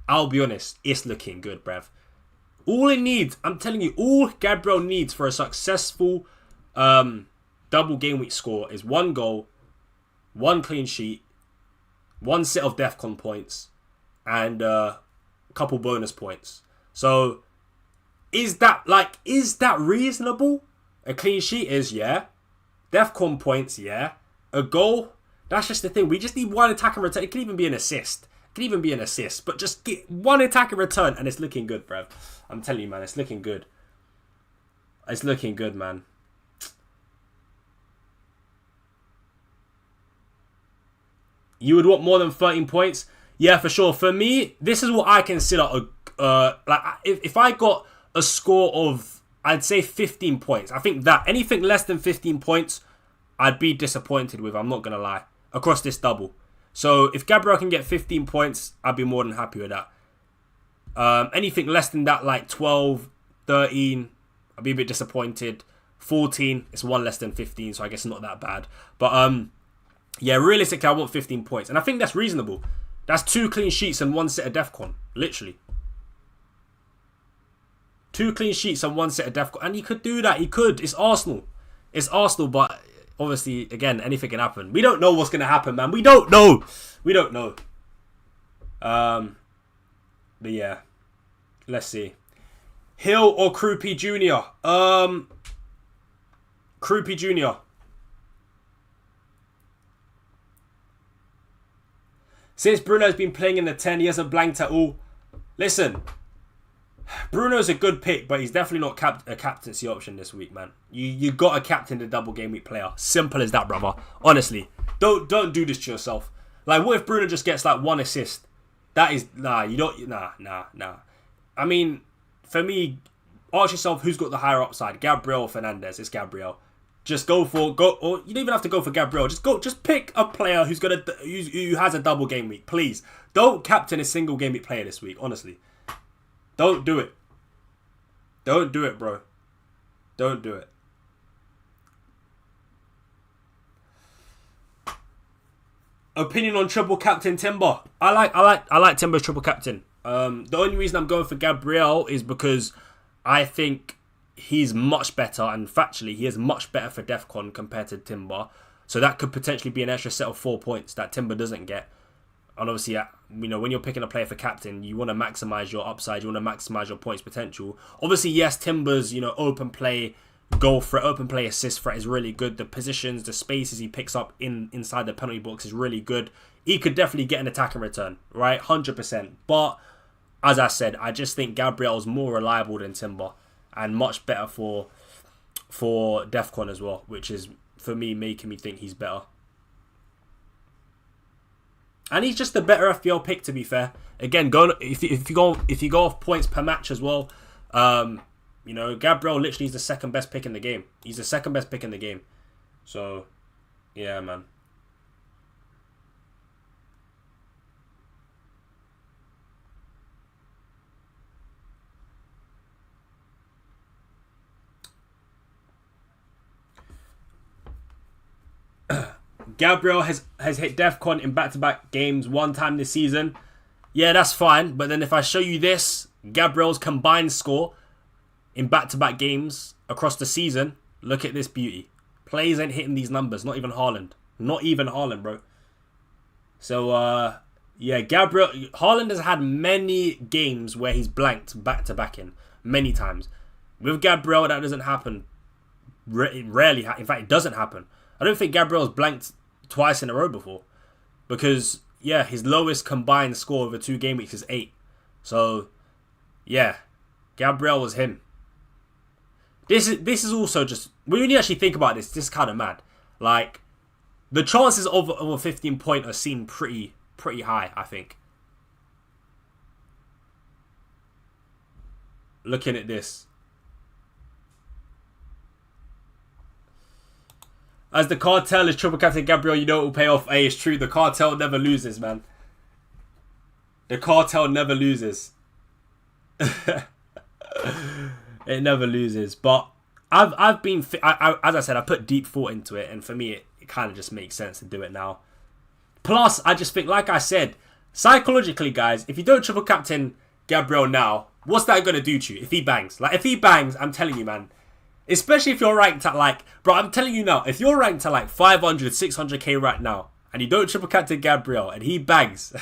I'll be honest, it's looking good, bruv. All it needs, I'm telling you, all Gabriel needs for a successful double game week score is 1 goal, 1 clean sheet, 1 set of DEFCON points, and a couple bonus points. So, is that reasonable? A clean sheet is, yeah. DEFCON points, yeah. A goal, that's just the thing. We just need 1 attack and return. It could even be an assist. But just get 1 attack and return, and it's looking good, bruv. I'm telling you, man, it's looking good. It's looking good, man. You would want more than 13 points? Yeah, for sure. For me, this is what I consider if I got a score of, I'd say 15 points. I think that anything less than 15 points, I'd be disappointed with. I'm not going to lie. Across this double. So if Gabriel can get 15 points, I'd be more than happy with that. Anything less than that, like 12, 13, I'd be a bit disappointed. 14, it's 1 less than 15, so I guess not that bad. But yeah, realistically, I want 15 points. And I think that's reasonable. That's 2 clean sheets and 1 set of DEFCON. Literally. 2 clean sheets and 1 set of DEFCON. And he could do that. He could. It's Arsenal. But obviously, again, anything can happen. We don't know what's going to happen, man. We don't know. But yeah. Let's see. Hill or Krupi Jr.? Krupi Jr. Since Bruno's been playing in the 10, he hasn't blanked at all. Listen. Bruno's a good pick, but he's definitely not a captaincy option this week, man. You got to captain the double game week player. Simple as that, brother. Honestly, don't do this to yourself. Like, what if Bruno just gets like 1 assist? That is nah. I mean, for me, ask yourself who's got the higher upside, Gabriel or Fernandes. It's Gabriel. Just or you don't even have to go for Gabriel. Just pick a player who has a double game week, please. Don't captain a single game week player this week. Honestly. Don't do it. Don't do it, bro. Don't do it. Opinion on triple captain Timber. I like Timber's triple captain. The only reason I'm going for Gabriel is because I think he's much better, and factually he is much better for DEFCON compared to Timber. So that could potentially be an extra set of 4 points that Timber doesn't get. And obviously, when you're picking a player for captain, you want to maximise your upside. You want to maximise your points potential. Obviously, yes, Timber's, open play, goal threat, open play assist threat is really good. The positions, the spaces he picks up inside the penalty box is really good. He could definitely get an attack and return, right? 100%. But, as I said, I just think Gabriel's more reliable than Timber. And much better for DEFCON as well. Which is, for me, making me think he's better. And he's just a better FPL pick, to be fair. Again, if you go off points per match as well, Gabriel literally is the second best pick in the game. He's the second best pick in the game. So, yeah, man. Gabriel has hit DEFCON in back-to-back games 1 time this season. Yeah, that's fine. But then if I show you this, Gabriel's combined score in back-to-back games across the season, look at this beauty. Players ain't hitting these numbers. Not even Haaland. Not even Haaland, bro. So, yeah, Haaland has had many games where he's blanked back-to-back in. Many times. With Gabriel, that doesn't happen. Rarely. In fact, it doesn't happen. I don't think Gabriel's blanked twice in a row before. Because, yeah, his lowest combined score over 2 game weeks is 8. So, yeah, Gabriel was him. This is also just, when you actually think about this is kind of mad. Like, the chances of a 15 pointer seem pretty pretty high, I think. Looking at this. As the cartel is triple captain Gabriel, you know it will pay off. Hey, it's true. The cartel never loses, man. The cartel never loses. It never loses. But I've been... as I said, I put deep thought into it. And for me, it kind of just makes sense to do it now. Plus, I just think, like I said, psychologically, guys, if you don't triple captain Gabriel now, what's that going to do to you if he bangs? Like, if he bangs, I'm telling you, man. Especially if you're ranked at like... Bro, I'm telling you now, if you're ranked at like 500, 600k right now, and you don't triple captain Gabriel, and he bangs,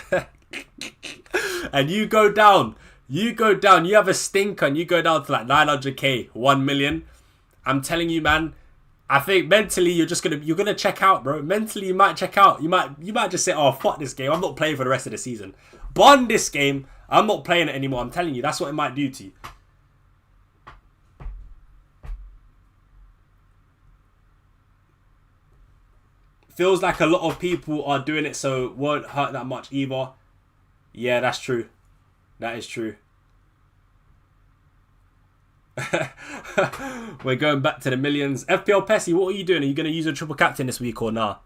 and you go down, you have a stinker, and you go down to like 900k, 1 million, I'm telling you, man, I think mentally you're gonna check out, bro. Mentally you might check out. You might just say, oh, fuck this game. I'm not playing for the rest of the season. Bond this game. I'm not playing it anymore. I'm telling you, that's what it might do to you. Feels like a lot of people are doing it, so it won't hurt that much either. Yeah, that's true. That is true. We're going back to the millions. FPL Pessy, what are you doing? Are you going to use a triple captain this week or nah?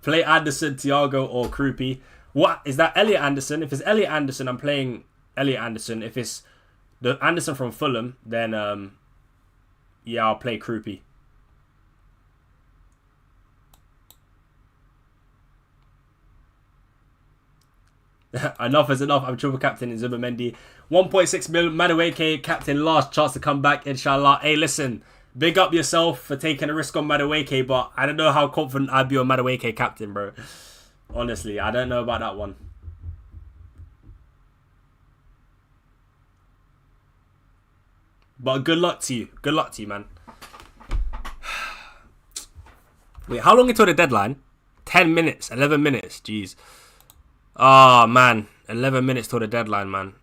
Play Anderson, Thiago, or Krupi. What is that? Elliot Anderson. If it's Elliot Anderson, I'm playing Elliot Anderson. If it's the Anderson from Fulham, then yeah, I'll play Krupi. Enough is enough. I'm triple captain in Zubimendi. 1.6 mil. Madueke, captain, last chance to come back, inshallah. Hey, listen, big up yourself for taking a risk on Madueke, but I don't know how confident I'd be on Madueke captain, bro. Honestly, I don't know about that one. But good luck to you. Good luck to you, man. Wait, how long until the deadline? 10 minutes, 11 minutes. Jeez. Oh, man. 11 minutes till the deadline, man.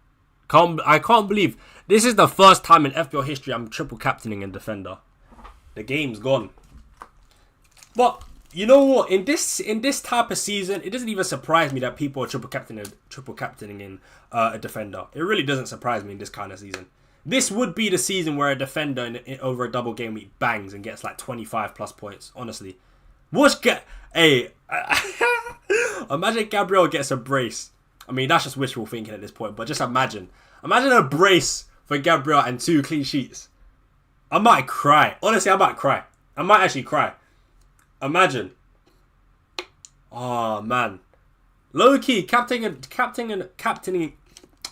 I can't believe this is the first time in FPL history I'm triple captaining a defender. The game's gone. But you know what? In this type of season, it doesn't even surprise me that people are triple captaining in a defender. It really doesn't surprise me in this kind of season. This would be the season where a defender over a double game week bangs and gets like 25 plus points. Honestly, hey, imagine Gabriel gets a brace. I mean, that's just wishful thinking at this point, but just imagine a brace for Gabriel and 2 clean sheets. I might cry. Honestly, I might cry. I might actually cry. Imagine. Oh man, low key captaining.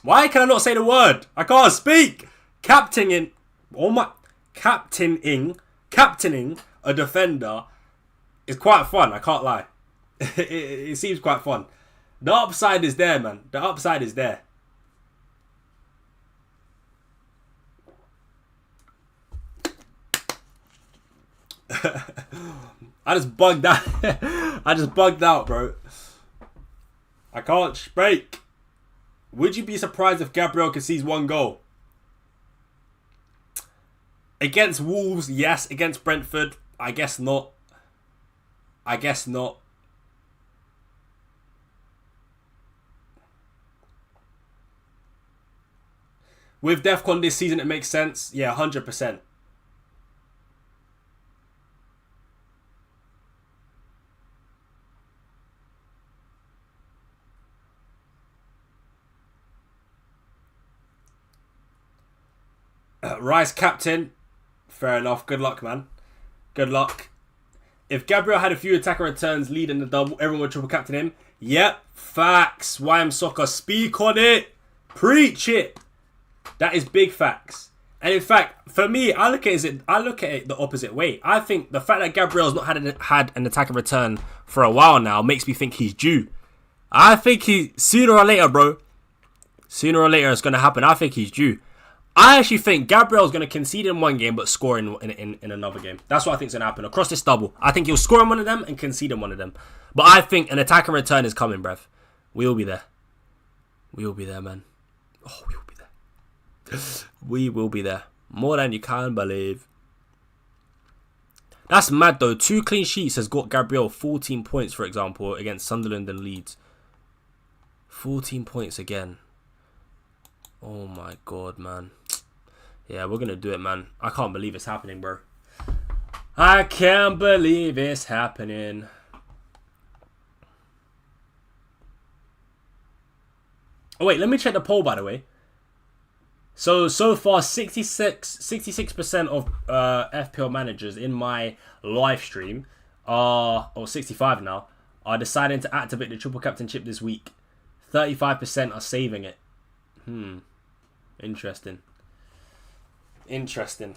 Why can I not say the word? I can't speak. Captaining a defender is quite fun. I can't lie. It seems quite fun. The upside is there, man. The upside is there. I just bugged out. I just bugged out, bro. I can't speak. Would you be surprised if Gabriel concedes 1 goal? Against Wolves, yes. Against Brentford, I guess not. I guess not. With DEFCON this season, it makes sense. Yeah, 100%. Rice captain. Fair enough. Good luck, man. Good luck. If Gabriel had a few attacker returns leading the double, everyone would triple captain him. Yep. Facts. YM Soccer. Speak on it. Preach it. That is big facts. And in fact, for me, I look at it the opposite way. I think the fact that Gabriel's not had an attacker return for a while now makes me think he's due. I think sooner or later, bro. Sooner or later it's going to happen. I think he's due. I actually think Gabriel's going to concede in 1 game but score in another game. That's what I think is going to happen. Across this double, I think he'll score in 1 of them and concede in 1 of them. But I think an attack and return is coming, bruv. We will be there. We will be there, man. Oh, we will be there. We will be there. More than you can believe. That's mad though. 2 clean sheets has got Gabriel 14 points, for example, against Sunderland and Leeds. 14 points again. Oh my god, man. Yeah, we're going to do it, man. I can't believe it's happening, bro. I can't believe it's happening. Oh, wait, let me check the poll, by the way. So far, 66% of FPL managers in my live stream are, or 65 now, are deciding to activate the triple captainship this week. 35% are saving it. Interesting. Interesting.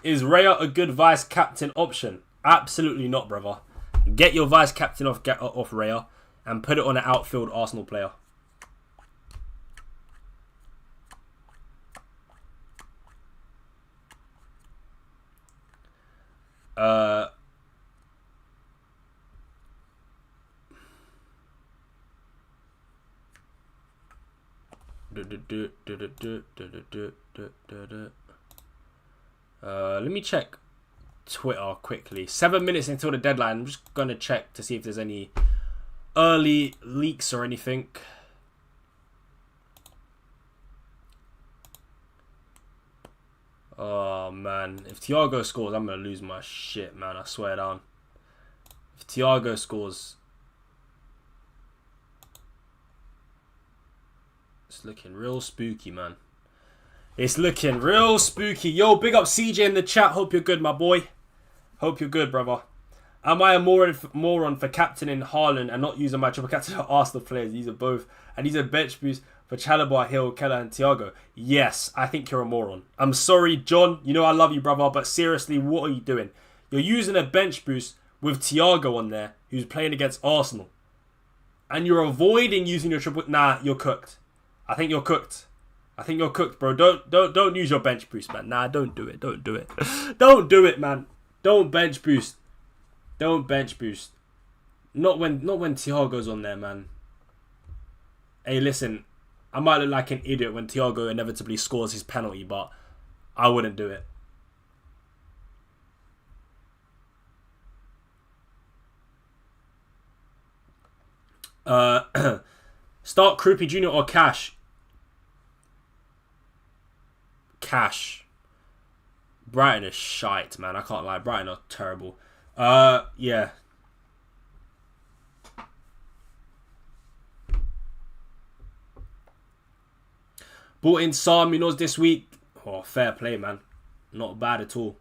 Is Raya a good vice captain option? Absolutely not, brother. Get your vice captain off Raya and put it on an outfield Arsenal player. Let me check Twitter quickly. 7 minutes until the deadline. I'm just going to check to see if there's any early leaks or anything. Oh, man. If Thiago scores, I'm going to lose my shit, man. I swear down. If Thiago scores... It's looking real spooky, man. It's looking real spooky. Yo, big up CJ in the chat. Hope you're good, my boy. Hope you're good, brother. Am I a moron for captaining Haaland and not using my triple captain for Arsenal players? These are both. And these are bench boosts for Chalobah, Hill, Keller and Thiago. Yes, I think you're a moron. I'm sorry, John. You know I love you, brother. But seriously, what are you doing? You're using a bench boost with Thiago on there, who's playing against Arsenal. And you're avoiding using your triple... Nah, you're cooked. I think you're cooked. I think you're cooked, bro. Don't use your bench boost, man. Nah, don't do it. Don't do it. Don't do it, man. Don't bench boost. Don't bench boost. Not when Thiago's on there, man. Hey, listen. I might look like an idiot when Thiago inevitably scores his penalty, but I wouldn't do it. Start Krupi Jr. or Cash? Cash. Brighton is shite, man. I can't lie. Brighton are terrible. Yeah. Bought in Sam Munoz this week. Oh, fair play, man. Not bad at all.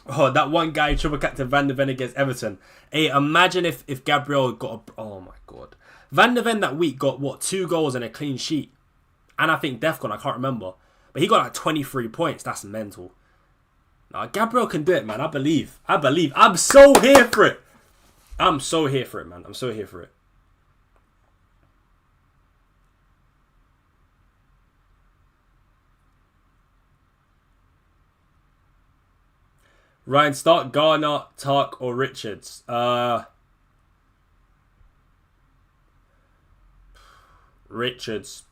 Oh, that one guy triple captain Van de Ven against Everton. Hey, imagine if Gabriel got a... Oh, my God. Van de Ven that week got, what, 2 goals and a clean sheet. And I think Defcon, I can't remember. But he got like 23 points. That's mental. Now, Gabriel can do it, man. I believe. I'm so here for it. I'm so here for it, man. I'm so here for it. Ryan, start Garner, Tark, or Richards. Richards.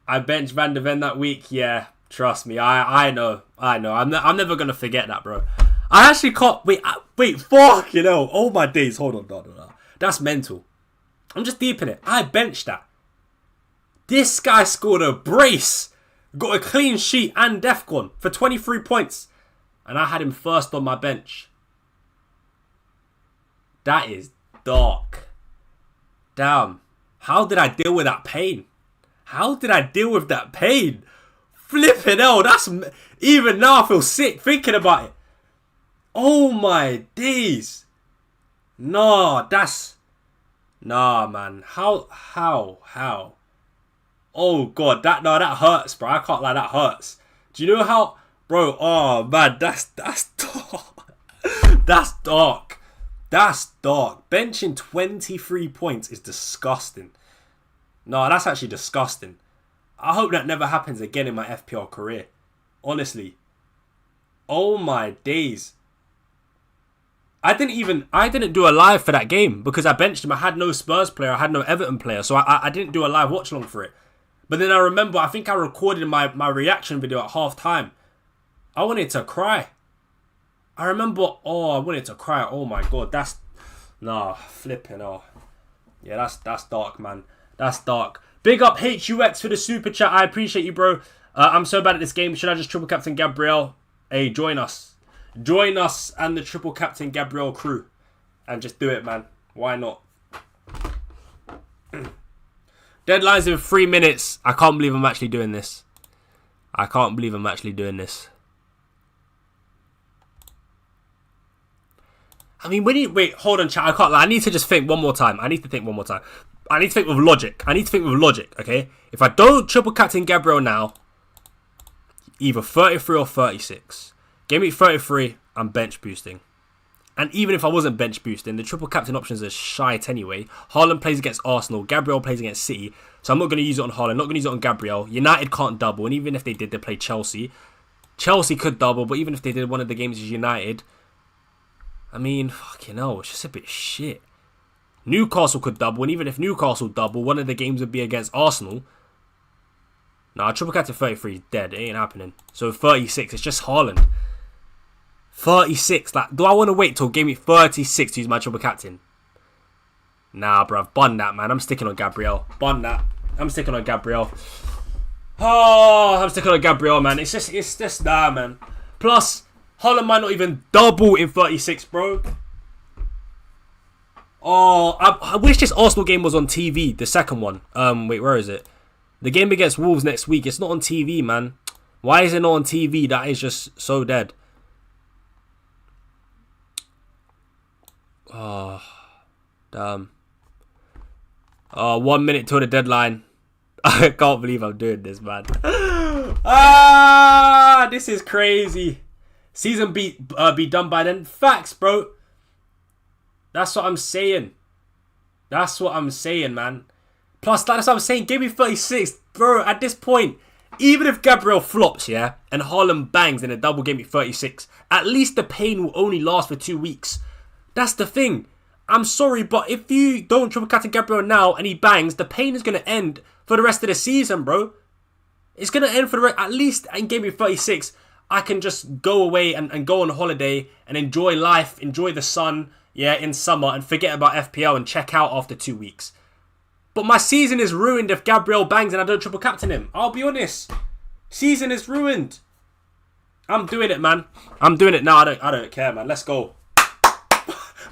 I benched Van de Ven that week. Yeah, trust me. I know. I'm never gonna forget that, bro. I actually can't. Wait. Fuck, you know. Oh my days. Hold on. No. That's mental. I'm just deep in it. I benched that. This guy scored a brace. Got a clean sheet and Defcon for 23 points. And I had him first on my bench. That is dark. Damn. How did I deal with that pain? Flipping hell. That's... Even now I feel sick thinking about it. Oh my days. Nah, that's... Nah, man. How? Oh, God. That hurts, bro. I can't lie. That hurts. Do you know how... Bro, oh, man. That's dark. That's dark. Benching 23 points is disgusting. No, that's actually disgusting. I hope that never happens again in my FPL career. Honestly. Oh my days. I didn't do a live for that game because I benched him. I had no Spurs player. I had no Everton player. So I didn't do a live watch along for it. But then I remember, I think I recorded my reaction video at half time. I wanted to cry. I remember, I wanted to cry. Oh my God, flipping, Yeah, that's dark, man. That's dark. Big up HUX for the super chat. I appreciate you, bro. I'm so bad at this game. Should I just triple captain Gabriel? Hey, join us. Join us and the triple captain Gabriel crew. And just do it, man. Why not? Deadline's in 3 minutes. I can't believe I'm actually doing this. I mean, wait, hold on, chat. I can't lie. I need to just think one more time. I need to think with logic. Okay? If I don't triple captain Gabriel now, either 33 or 36. Give me 33, I'm bench boosting. And even if I wasn't bench boosting, the triple captain options are shite anyway. Haaland plays against Arsenal. Gabriel plays against City. So I'm not going to use it on Haaland. Not going to use it on Gabriel. United can't double. And even if they did, they play Chelsea. Chelsea could double. But even if they did, one of the games is United. I mean, fucking hell. It's just a bit shit. Newcastle could double. And even if Newcastle double, one of the games would be against Arsenal. Nah, triple captain 33 is dead. It ain't happening. So 36, it's just Haaland. 36, like, do I want to wait till game week 36 to use my triple captain? Nah, bruv, bun that, man. I'm sticking on Gabriel. Bun that. I'm sticking on Gabriel. Oh, I'm sticking on Gabriel, man. It's just, nah, man. Plus, Haaland might not even double in 36, bro. Oh, I wish this Arsenal game was on TV, the second one. Wait, where is it? The game against Wolves next week. It's not on TV, man. Why is it not on TV? That is just so dead. Oh, damn. 1 minute till the deadline. I can't believe I'm doing this, man. This is crazy. Season be done by then. Facts, bro. That's what I'm saying. Man. Plus, that's what I'm saying. Give me 36. Bro, at this point, even if Gabriel flops, yeah, and Haaland bangs in a double game at 36, at least the pain will only last for 2 weeks. That's the thing. I'm sorry, but if you don't triple captain Gabriel now and he bangs, the pain is going to end for the rest of the season, bro. It's going to end for at least in game week 36. I can just go away and go on holiday and enjoy life, enjoy the sun, yeah, in summer, and forget about FPL and check out after 2 weeks. But my season is ruined if Gabriel bangs and I don't triple captain him. I'll be honest. Season is ruined. I'm doing it, man. I'm doing it now. I don't care, man. Let's go.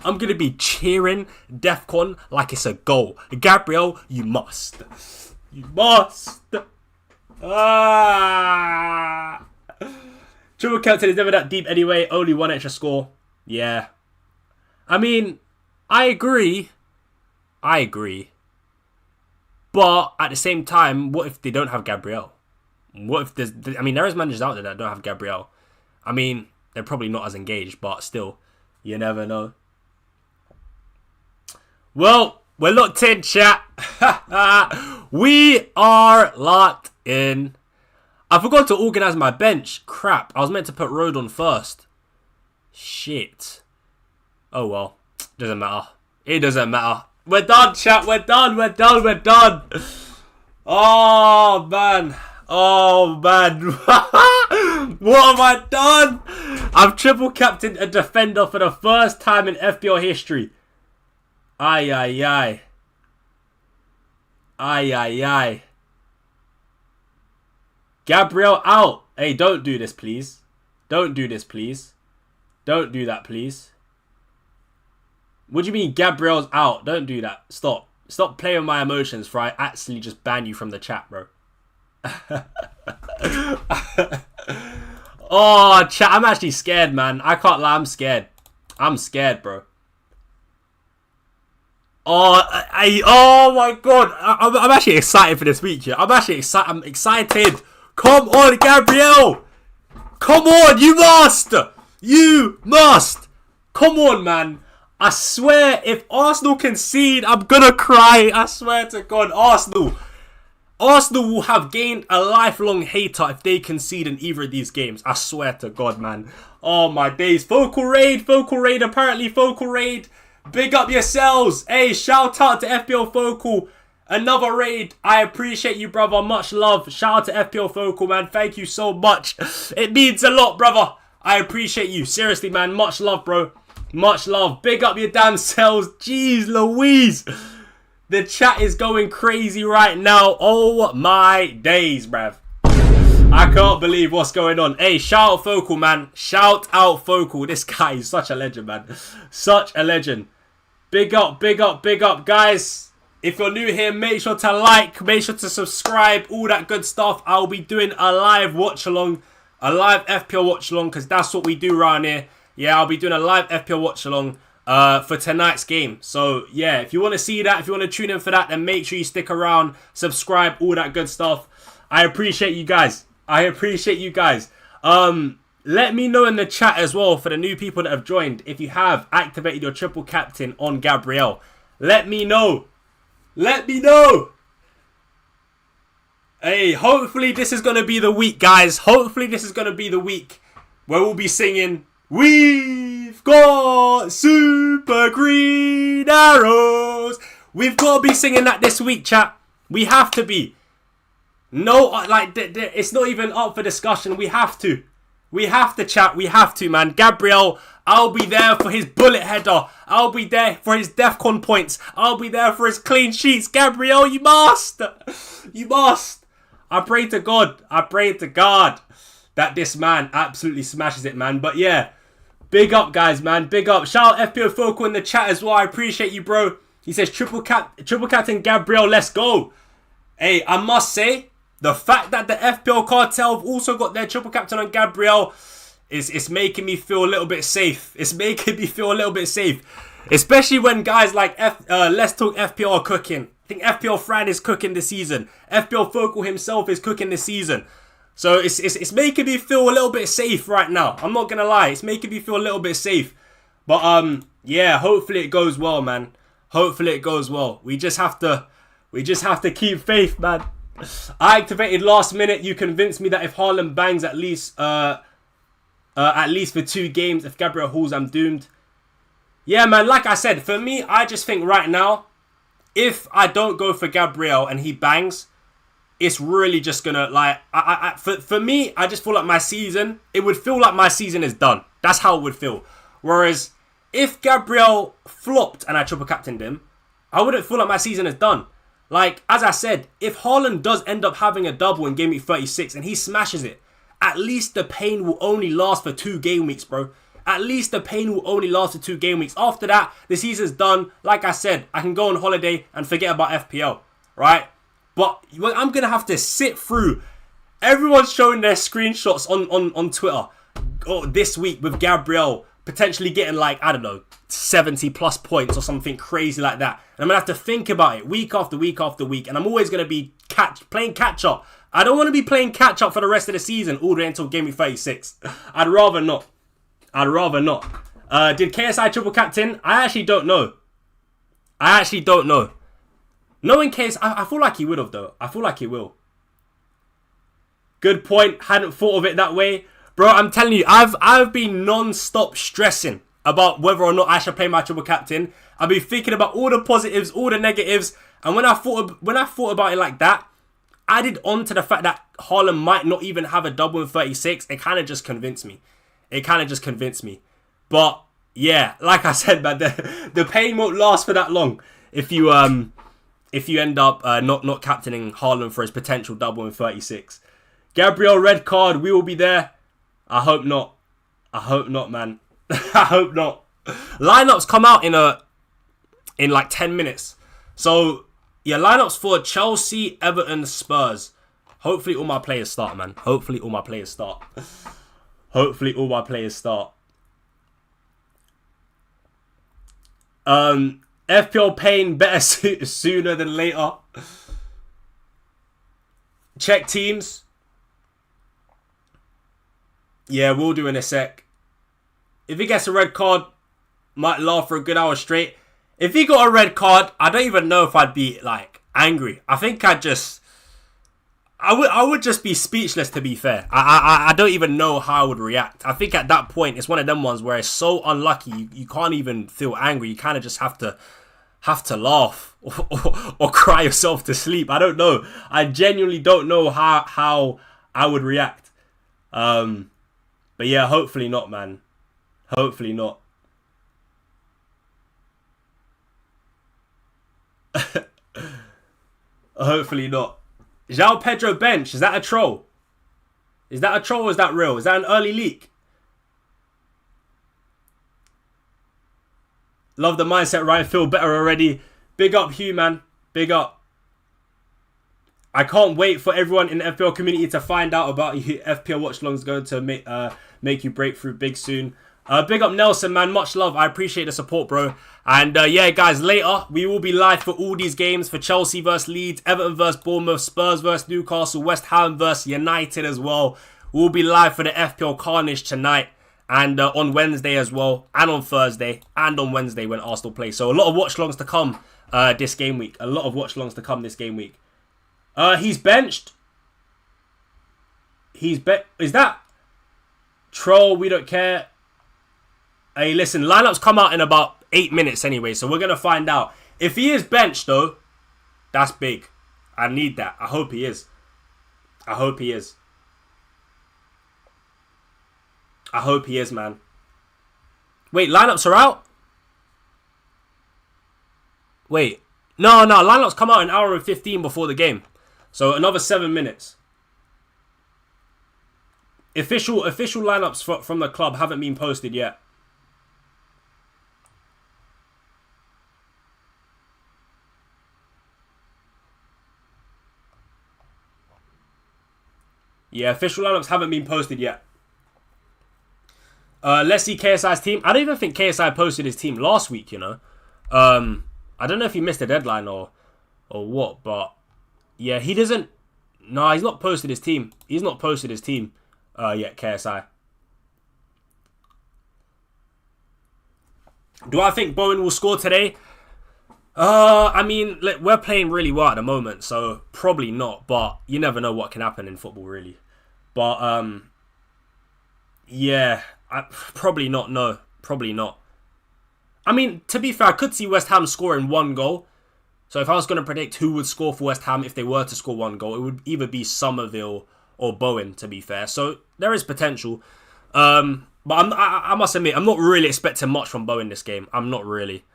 I'm going to be cheering DEFCON like it's a goal. Gabriel, you must. You must. Triple captain is never that deep anyway. Only one extra score. Yeah. I mean, I agree. But at the same time, what if they don't have Gabriel? What if there is managers out there that don't have Gabriel. I mean, they're probably not as engaged, but still, you never know. Well, we're locked in, chat. We are locked in. I forgot to organise my bench. Crap. I was meant to put Rodon first. Shit. Oh, well. Doesn't matter. It doesn't matter. We're done, chat. We're done. Oh, man. What have I done? I've triple captained a defender for the first time in FPL history. Ay. Gabriel out. Hey, don't do this, please. Don't do that, please. What do you mean Gabriel's out? Don't do that. Stop playing with my emotions, for I actually just ban you from the chat, bro. Oh, chat, I'm actually scared, man. I can't lie, I'm scared. I'm scared, bro. Oh my god. I'm actually excited for this week, yeah. I'm excited. Come on, Gabriel. Come on, you must. Come on, man. I swear, if Arsenal concede, I'm gonna cry. I swear to God, Arsenal. Arsenal will have gained a lifelong hater if they concede in either of these games. I swear to God, man. Oh, my days. Focal raid, apparently focal raid. Big up yourselves. Hey, shout out to FPL Focal. Another raid. I appreciate you, brother. Much love. Shout out to FPL Focal, man. Thank you so much. It means a lot, brother. I appreciate you. Seriously, man. Much love, bro. Much love. Big up your damn selves. Jeez Louise. The chat is going crazy right now. Oh my days, bruv. I can't believe what's going on. Hey, shout out Focal, man. Shout out Focal. This guy is such a legend, man. Such a legend. Big up, guys. If you're new here, make sure to like, make sure to subscribe, all that good stuff. I'll be doing a live watch-along, a live FPL watch-along, because that's what we do around here. Yeah, I'll be doing a live FPL watch-along for tonight's game. So, yeah, if you want to see that, if you want to tune in for that, then make sure you stick around, subscribe, all that good stuff. I appreciate you guys. Let me know in the chat as well, for the new people that have joined, if you have activated your triple captain on Gabriel. Let me know. Hey, hopefully this is going to be the week, guys. Hopefully this is going to be the week where we'll be singing, "We've got super green arrows." We've got to be singing that this week, chat. We have to be. No, like, it's not even up for discussion. We have to. We have to, chat. We have to, man. Gabriel, I'll be there for his bullet header. I'll be there for his DEFCON points. I'll be there for his clean sheets. Gabriel, you must. You must. I pray to God that this man absolutely smashes it, man. But yeah, big up, guys, man. Big up. Shout out FPO Focal in the chat as well. I appreciate you, bro. He says, triple captain Gabriel, let's go. Hey, I must say, the fact that the FPL cartel have also got their triple captain on Gabriel is making me feel a little bit safe. It's making me feel a little bit safe. Especially when guys like Let's Talk FPL are cooking. I think FPL Fran is cooking this season. FPL Focal himself is cooking this season. So it's making me feel a little bit safe right now. I'm not going to lie. It's making me feel a little bit safe. But yeah, hopefully it goes well, man. Hopefully it goes well. We just have to keep faith, man. I activated last minute. You convinced me that if Haaland bangs at least for 2 games, if Gabriel hauls, I'm doomed. Yeah, man, like I said, for me, I just think right now, if I don't go for Gabriel and he bangs, it's really just gonna, like, for me, I just feel like it would feel like my season is done. That's how it would feel. Whereas, if Gabriel flopped and I triple captained him, I wouldn't feel like my season is done. Like, as I said, if Haaland does end up having a double in game week 36 and he smashes it, at least the pain will only last for 2 game weeks, bro. At least the pain will only last for 2 game weeks. After that, the season's done. Like I said, I can go on holiday and forget about FPL, right? But I'm going to have to sit through. Everyone's showing their screenshots on Twitter this week with Gabriel potentially getting, like, I don't know, 70 plus points or something crazy like that. And I'm going to have to think about it week after week after week. And I'm always going to be playing catch up. I don't want to be playing catch up for the rest of the season all the way until game week 36. I'd rather not. Did KSI triple captain? I actually don't know. Knowing KSI, I feel like he would have, though. I feel like he will. Good point. Hadn't thought of it that way. Bro, I'm telling you, I've been non-stop stressing about whether or not I should play my triple captain. I've been thinking about all the positives, all the negatives, and when I thought about it like that, added on to the fact that Haaland might not even have a double in 36, it kind of just convinced me. But yeah, like I said, man, the pain won't last for that long if you end up not captaining Haaland for his potential double in 36. Gabriel, red card, we will be there. I hope not, man. I hope not. Lineups come out in like 10 minutes. So yeah, lineups for Chelsea, Everton, Spurs. Hopefully all my players start, man. Hopefully all my players start. FPL pain better sooner than later. Check teams. Yeah, we'll do in a sec. If he gets a red card, might laugh for a good hour straight. If he got a red card, I don't even know if I'd be, like, angry. I think I'd just I would just be speechless, to be fair. I don't even know how I would react. I think at that point, it's one of them ones where it's so unlucky, you can't even feel angry. You kind of just have to laugh or cry yourself to sleep. I don't know. I genuinely don't know how I would react. But yeah, hopefully not, man. Hopefully not. Hopefully not. João Pedro bench. Is that a troll? Is that a troll or is that real? Is that an early leak? Love the mindset, Ryan. Feel better already. Big up, Hugh, man. Big up. I can't wait for everyone in the FPL community to find out about you. FPL Watchalong is going to make you break through big soon. Big up Nelson, man. Much love. I appreciate the support, bro. And yeah, guys, later we will be live for all these games, for Chelsea versus Leeds, Everton versus Bournemouth, Spurs versus Newcastle, West Ham versus United as well. We'll be live for the FPL Carnage tonight and on Wednesday as well, and on Thursday and on Wednesday when Arsenal play. So a lot of watch-alongs to come this game week. A lot of watch-alongs to come this game week. He's benched. Is that troll? We don't care. Hey, listen, lineups come out in about 8 minutes anyway, so we're going to find out. If he is benched, though, that's big. I need that. I hope he is. I hope he is. I hope he is, man. Wait, lineups are out? Wait. No, lineups come out an hour and 15 before the game. So another 7 minutes. Official lineups from the club haven't been posted yet. Yeah, official lineups haven't been posted yet. Let's see KSI's team. I don't even think KSI posted his team last week, you know. I don't know if he missed a deadline or what, but yeah, he doesn't. No, he's not posted his team. He's not posted his team yet, KSI. Do I think Bowen will score today? I mean, we're playing really well at the moment, so probably not, but you never know what can happen in football, really. But, yeah, probably not, no. Probably not. I mean, to be fair, I could see West Ham scoring 1 goal. So if I was going to predict who would score for West Ham if they were to score 1 goal, it would either be Somerville or Bowen, to be fair. So there is potential. But I must admit, I'm not really expecting much from Bowen this game. I'm not really.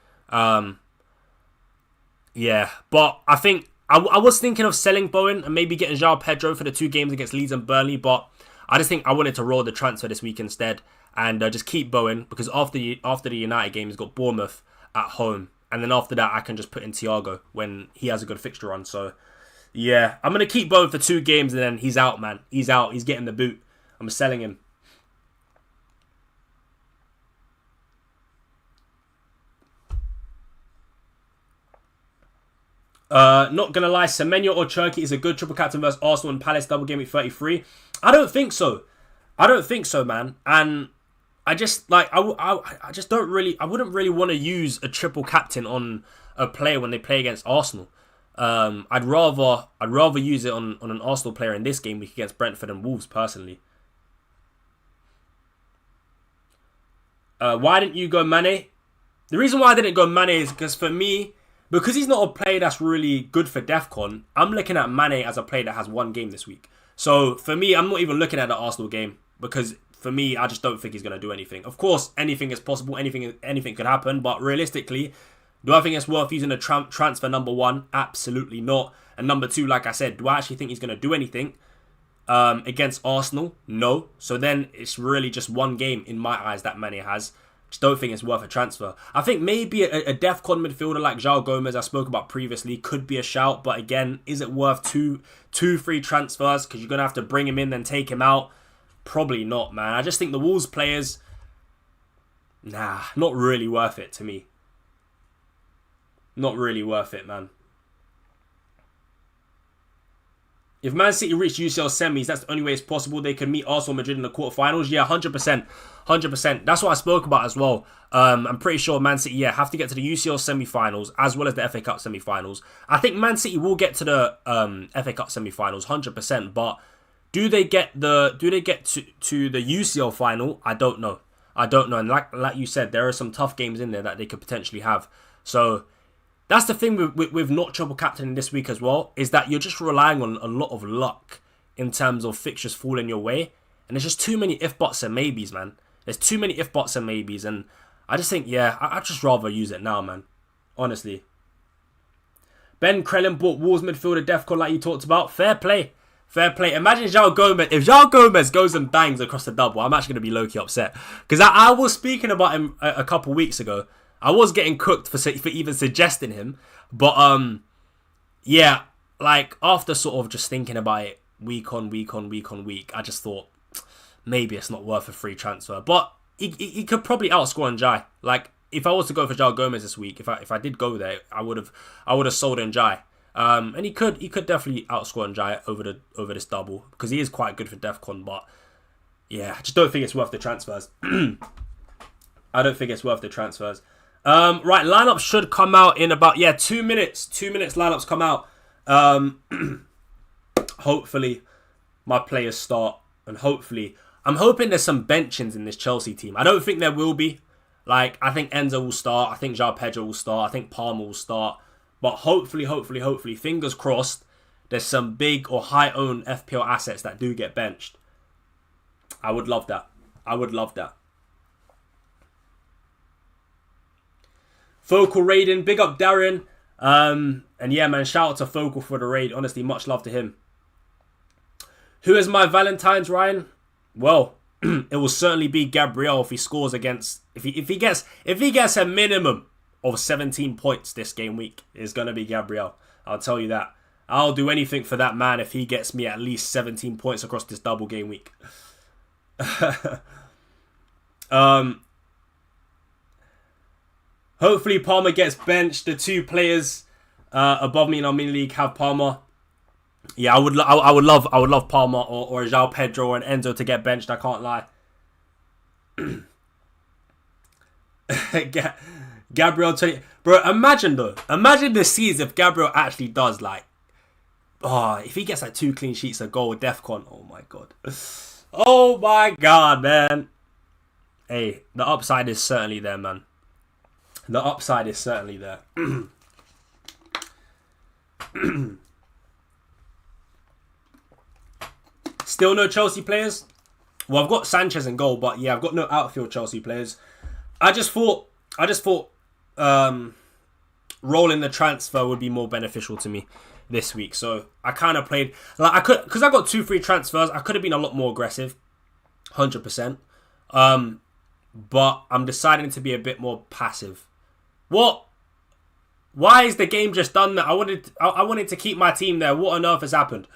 Yeah, but I think I was thinking of selling Bowen and maybe getting João Pedro for the 2 games against Leeds and Burnley, but I just think I wanted to roll the transfer this week instead and just keep Bowen, because after the United game, he's got Bournemouth at home, and then after that, I can just put in Thiago when he has a good fixture run. So yeah, I'm going to keep Bowen for 2 games and then he's out, man. He's out. He's getting the boot. I'm selling him. Not gonna lie, Semenyo or Cherky is a good triple captain versus Arsenal and Palace double game week 33. I don't think so. I don't think so, man. And I just I just don't really. I wouldn't really want to use a triple captain on a player when they play against Arsenal. I'd rather use it on an Arsenal player in this game week against Brentford and Wolves personally. Why didn't you go Mane? The reason why I didn't go Mane is because for me, because he's not a player that's really good for DEFCON, I'm looking at Mane as a player that has 1 game this week. So for me, I'm not even looking at the Arsenal game, because for me, I just don't think he's going to do anything. Of course, anything is possible, anything could happen, but realistically, do I think it's worth using a transfer, number 1? Absolutely not. And number 2, like I said, do I actually think he's going to do anything against Arsenal? No. So then it's really just 1 game in my eyes that Mane has. Just don't think it's worth a transfer. I think maybe a DEFCON midfielder like João Gomez I spoke about previously could be a shout. But again, is it worth two free transfers? Because you're going to have to bring him in, then take him out. Probably not, man. I just think the Wolves players, nah, not really worth it to me. Not really worth it, man. If Man City reach UCL semis, that's the only way it's possible. They can meet Arsenal Madrid in the quarterfinals. Yeah, 100%. 100%. That's what I spoke about as well. I'm pretty sure Man City, have to get to the UCL semi-finals as well as the FA Cup semi-finals. I think Man City will get to the FA Cup semi-finals, 100%. But do they get to the UCL final? I don't know. And like you said, there are some tough games in there that they could potentially have. So that's the thing with not triple captaining this week as well, is that you're just relying on a lot of luck in terms of fixtures falling your way. And there's just too many if, buts and maybes, man. There's too many if, buts and maybes. And I just think, I'd just rather use it now, man. Honestly. Ben Crellin bought Wolves midfielder Defcon like you talked about. Fair play. Fair play. Imagine João Gomez. If João Gomez goes and bangs across the double, I'm actually going to be low-key upset. Because I was speaking about him a couple weeks ago. I was getting cooked for even suggesting him. But, after sort of just thinking about it week on week, I just thought, maybe it's not worth a free transfer. But he could probably outscore Njai. Like, if I was to go for João Gomez this week, if I did go there, I would have sold Njai. And he could definitely outscore Njai over this double. Because he is quite good for DEFCON. But, I just don't think it's worth the transfers. I don't think it's worth the transfers. Right, lineups should come out in about 2 minutes. 2 minutes lineups come out. Hopefully my players start, and hopefully I'm hoping there's some benchings in this Chelsea team. I don't think there will be. Like, I think Enzo will start, I think João Pedro will start, I think Palmer will start. But hopefully, fingers crossed, there's some big or high owned FPL assets that do get benched. I would love that. Focal raiding, big up Darren. And man, shout out to Focal for the raid. Honestly, much love to him. Who is my Valentine's, Ryan? Well, it will certainly be Gabriel if he scores against. If he gets a minimum of 17 points this game week, it's gonna be Gabriel. I'll tell you that. I'll do anything for that man if he gets me at least 17 points across this double game week. Hopefully Palmer gets benched. The two players above me in our mini league have Palmer. Yeah, I would love Palmer or João Pedro or an Enzo to get benched. I can't lie. Gabriel, bro. Imagine the scenes if Gabriel actually does if he gets 2 clean sheets, a goal with DEFCON. Oh my god, man. Hey, the upside is certainly there, man. The upside is certainly there. Still no Chelsea players? Well, I've got Sanchez in goal, but I've got no outfield Chelsea players. I just thought rolling the transfer would be more beneficial to me this week. So I kind of played because I got 2 free transfers. I could have been a lot more aggressive, 100%. But I'm deciding to be a bit more passive. What? Why is the game just done that? I wanted to keep my team there. What on earth has happened?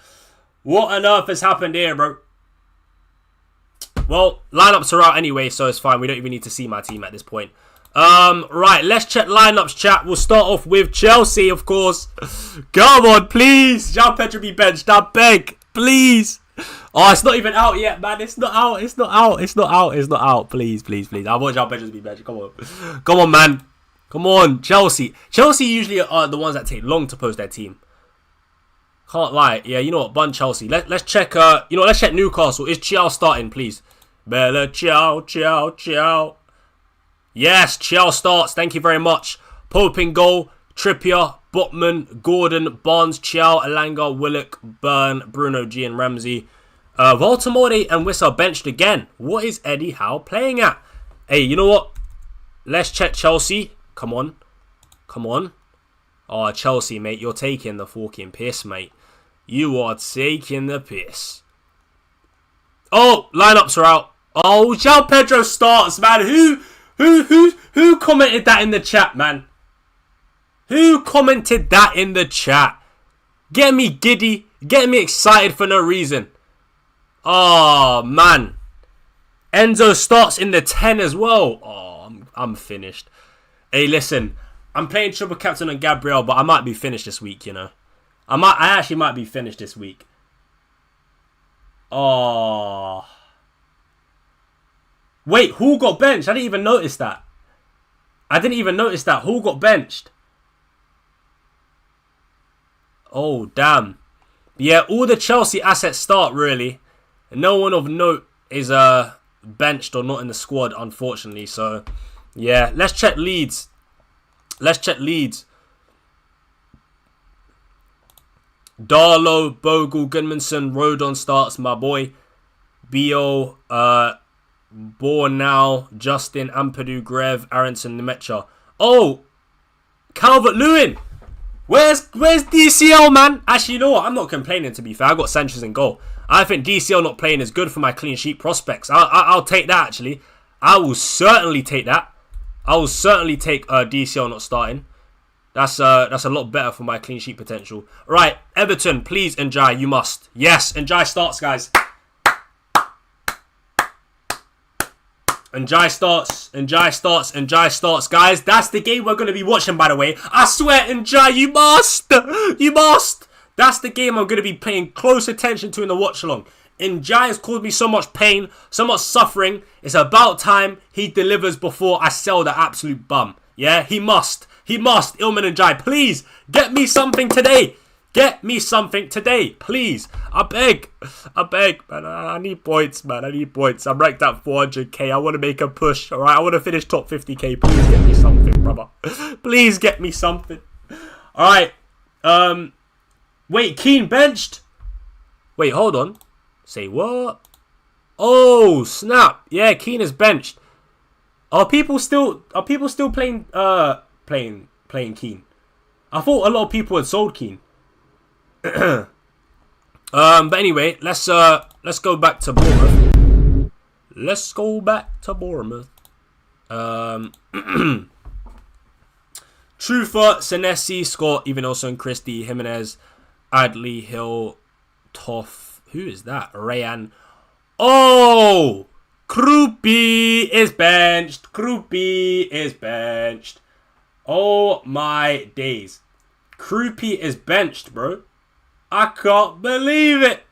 What on earth has happened here, bro? Well, lineups are out anyway, so it's fine. We don't even need to see my team at this point. Right, let's check lineups, chat. We'll start off with Chelsea, of course. Come on, please. João Pedro be benched. I beg. Please. Oh, it's not even out yet, man. It's not out. Please. I want João Pedro to be benched. Come on, man. Come on, Chelsea. Chelsea usually are the ones that take long to post their team. Can't lie. Yeah, you know what? Bun Chelsea. Let's check. Let's check Newcastle. Is Chiao starting, please? Bella Chiao. Yes, Chiao starts. Thank you very much. Pope in goal. Trippier, Botman, Gordon, Barnes, Chiao, Elanga, Willock, Byrne, Bruno G and Ramsey. Voltamore and Wissa benched again. What is Eddie Howe playing at? Hey, you know what? Let's check Chelsea. Come on. Oh, Chelsea, mate. You're taking the fucking piss, mate. You are taking the piss. Oh, lineups are out. Oh, João Pedro starts, man. Who commented that in the chat, man? Who commented that in the chat? Get me giddy. Get me excited for no reason. Oh, man. Enzo starts in the 10 as well. Oh, I'm finished. Hey, listen. I'm playing triple captain on Gabriel, but I might be finished this week, you know. I actually might be finished this week. Oh. Wait, who got benched? I didn't even notice that. Who got benched? Oh, damn. Yeah, all the Chelsea assets start, really. No one of note is benched or not in the squad, unfortunately. So, yeah, let's check Leeds. Darlow, Bogle, Goodmanson, Rodon starts, my boy. Bio, Bornau, Justin, Ampadu, Greve, Aronson, Nemecha. Oh, Calvert-Lewin. Where's DCL, man? Actually, you know what? I'm not complaining, to be fair. I got Sanchez in goal. I think DCL not playing is good for my clean sheet prospects. I'll take that, actually. I will certainly take that. I will certainly take DCL not starting. That's a lot better for my clean sheet potential. Right, Everton, please, Njai, you must. Yes, Njai starts, guys. Njai starts, guys. That's the game we're going to be watching, by the way. I swear, Njai, you must. That's the game I'm going to be paying close attention to in the watch-along. Njai has caused me so much pain, so much suffering. It's about time he delivers before I sell the absolute bum. Yeah, he must. Ilman Njai, please, get me something today. Please. I beg, man. I need points, man. I'm ranked at 400k. I want to make a push, alright? I want to finish top 50k. Please get me something, brother. Please get me something. Alright. Wait, Keane benched? Wait, hold on. Say what? Oh, snap. Yeah, Keane is benched. Are people still playing Keane? I thought a lot of people had sold Keane. But anyway, let's go back to Bournemouth. Trufa, Senesi, Scott, even also in Christie, Jimenez, Adley, Hill, Toff. Who is that? Rayan. Oh, Krupi is benched. Oh my days. Krupi is benched, bro. I can't believe it.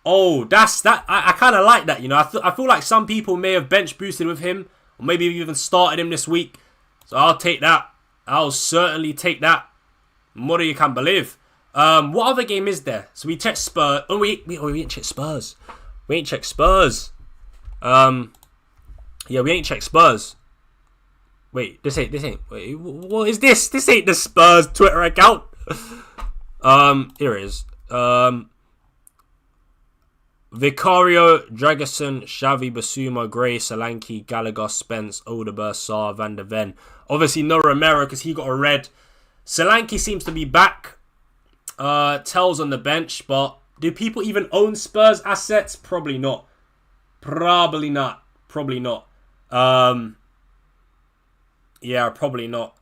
Oh, that's that. I kind of like that, you know. I feel like some people may have bench boosted with him, or maybe even started him this week. So I'll take that. I'll certainly take that. More than you can believe. What other game is there? So we checked Spurs. Oh, we ain't checked Spurs. Yeah, we ain't checked Spurs. Wait, this ain't. Wait, what is this? This ain't the Spurs Twitter account. Here it is. Vicario, Dragerson, Xavi, Basuma, Gray, Solanke, Gallagher, Spence, Odeberg, Sarr, Van der Ven. Obviously no Romero because he got a red. Solanke seems to be back. Tells on the bench, but do people even own Spurs assets? Probably not. Yeah, probably not.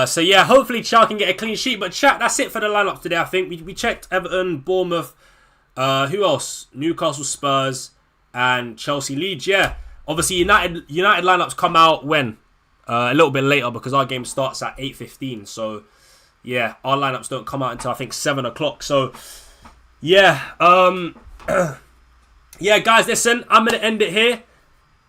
So yeah, hopefully Chow can get a clean sheet. But chat, that's it for the lineup today, I think. We checked Everton, Bournemouth, who else? Newcastle, Spurs, and Chelsea, Leeds. Yeah, obviously United lineups come out when? A little bit later because our game starts at 8:15. So yeah, our lineups don't come out until I think 7 o'clock. So yeah, yeah, guys, listen, I'm gonna end it here.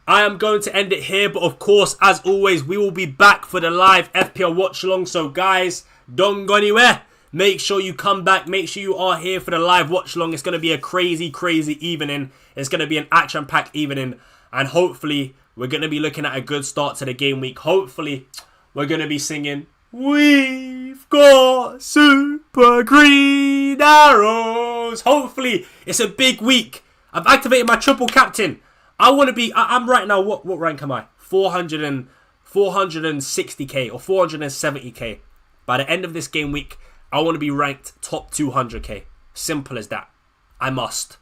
But of course, as always, we will be back for the live FPL watch-along. So, guys, don't go anywhere. Make sure you come back. Make sure you are here for the live watch-along. It's going to be a crazy, crazy evening. It's going to be an action-packed evening. And hopefully, we're going to be looking at a good start to the game week. Hopefully, we're going to be singing, "We've got super green arrows." Hopefully, it's a big week. I've activated my triple captain. I want to be, I'm right now, what rank am I? 460k or 470k. By the end of this game week, I want to be ranked top 200k. Simple as that. I must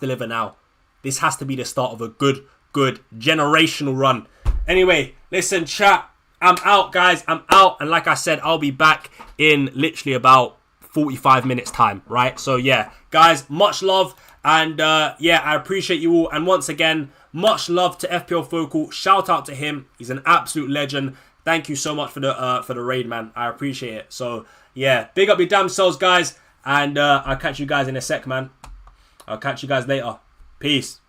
deliver now. This has to be the start of a good generational run. Anyway, listen, chat. I'm out, guys. I'm out. And like I said, I'll be back in literally about 45 minutes time, right? So yeah, guys, much love. And yeah, I appreciate you all. And once again, much love to FPL Focal. Shout out to him. He's an absolute legend. Thank you so much for the raid, man. I appreciate it. So yeah, big up your damn selves, guys. And I'll catch you guys in a sec, man. I'll catch you guys later. Peace.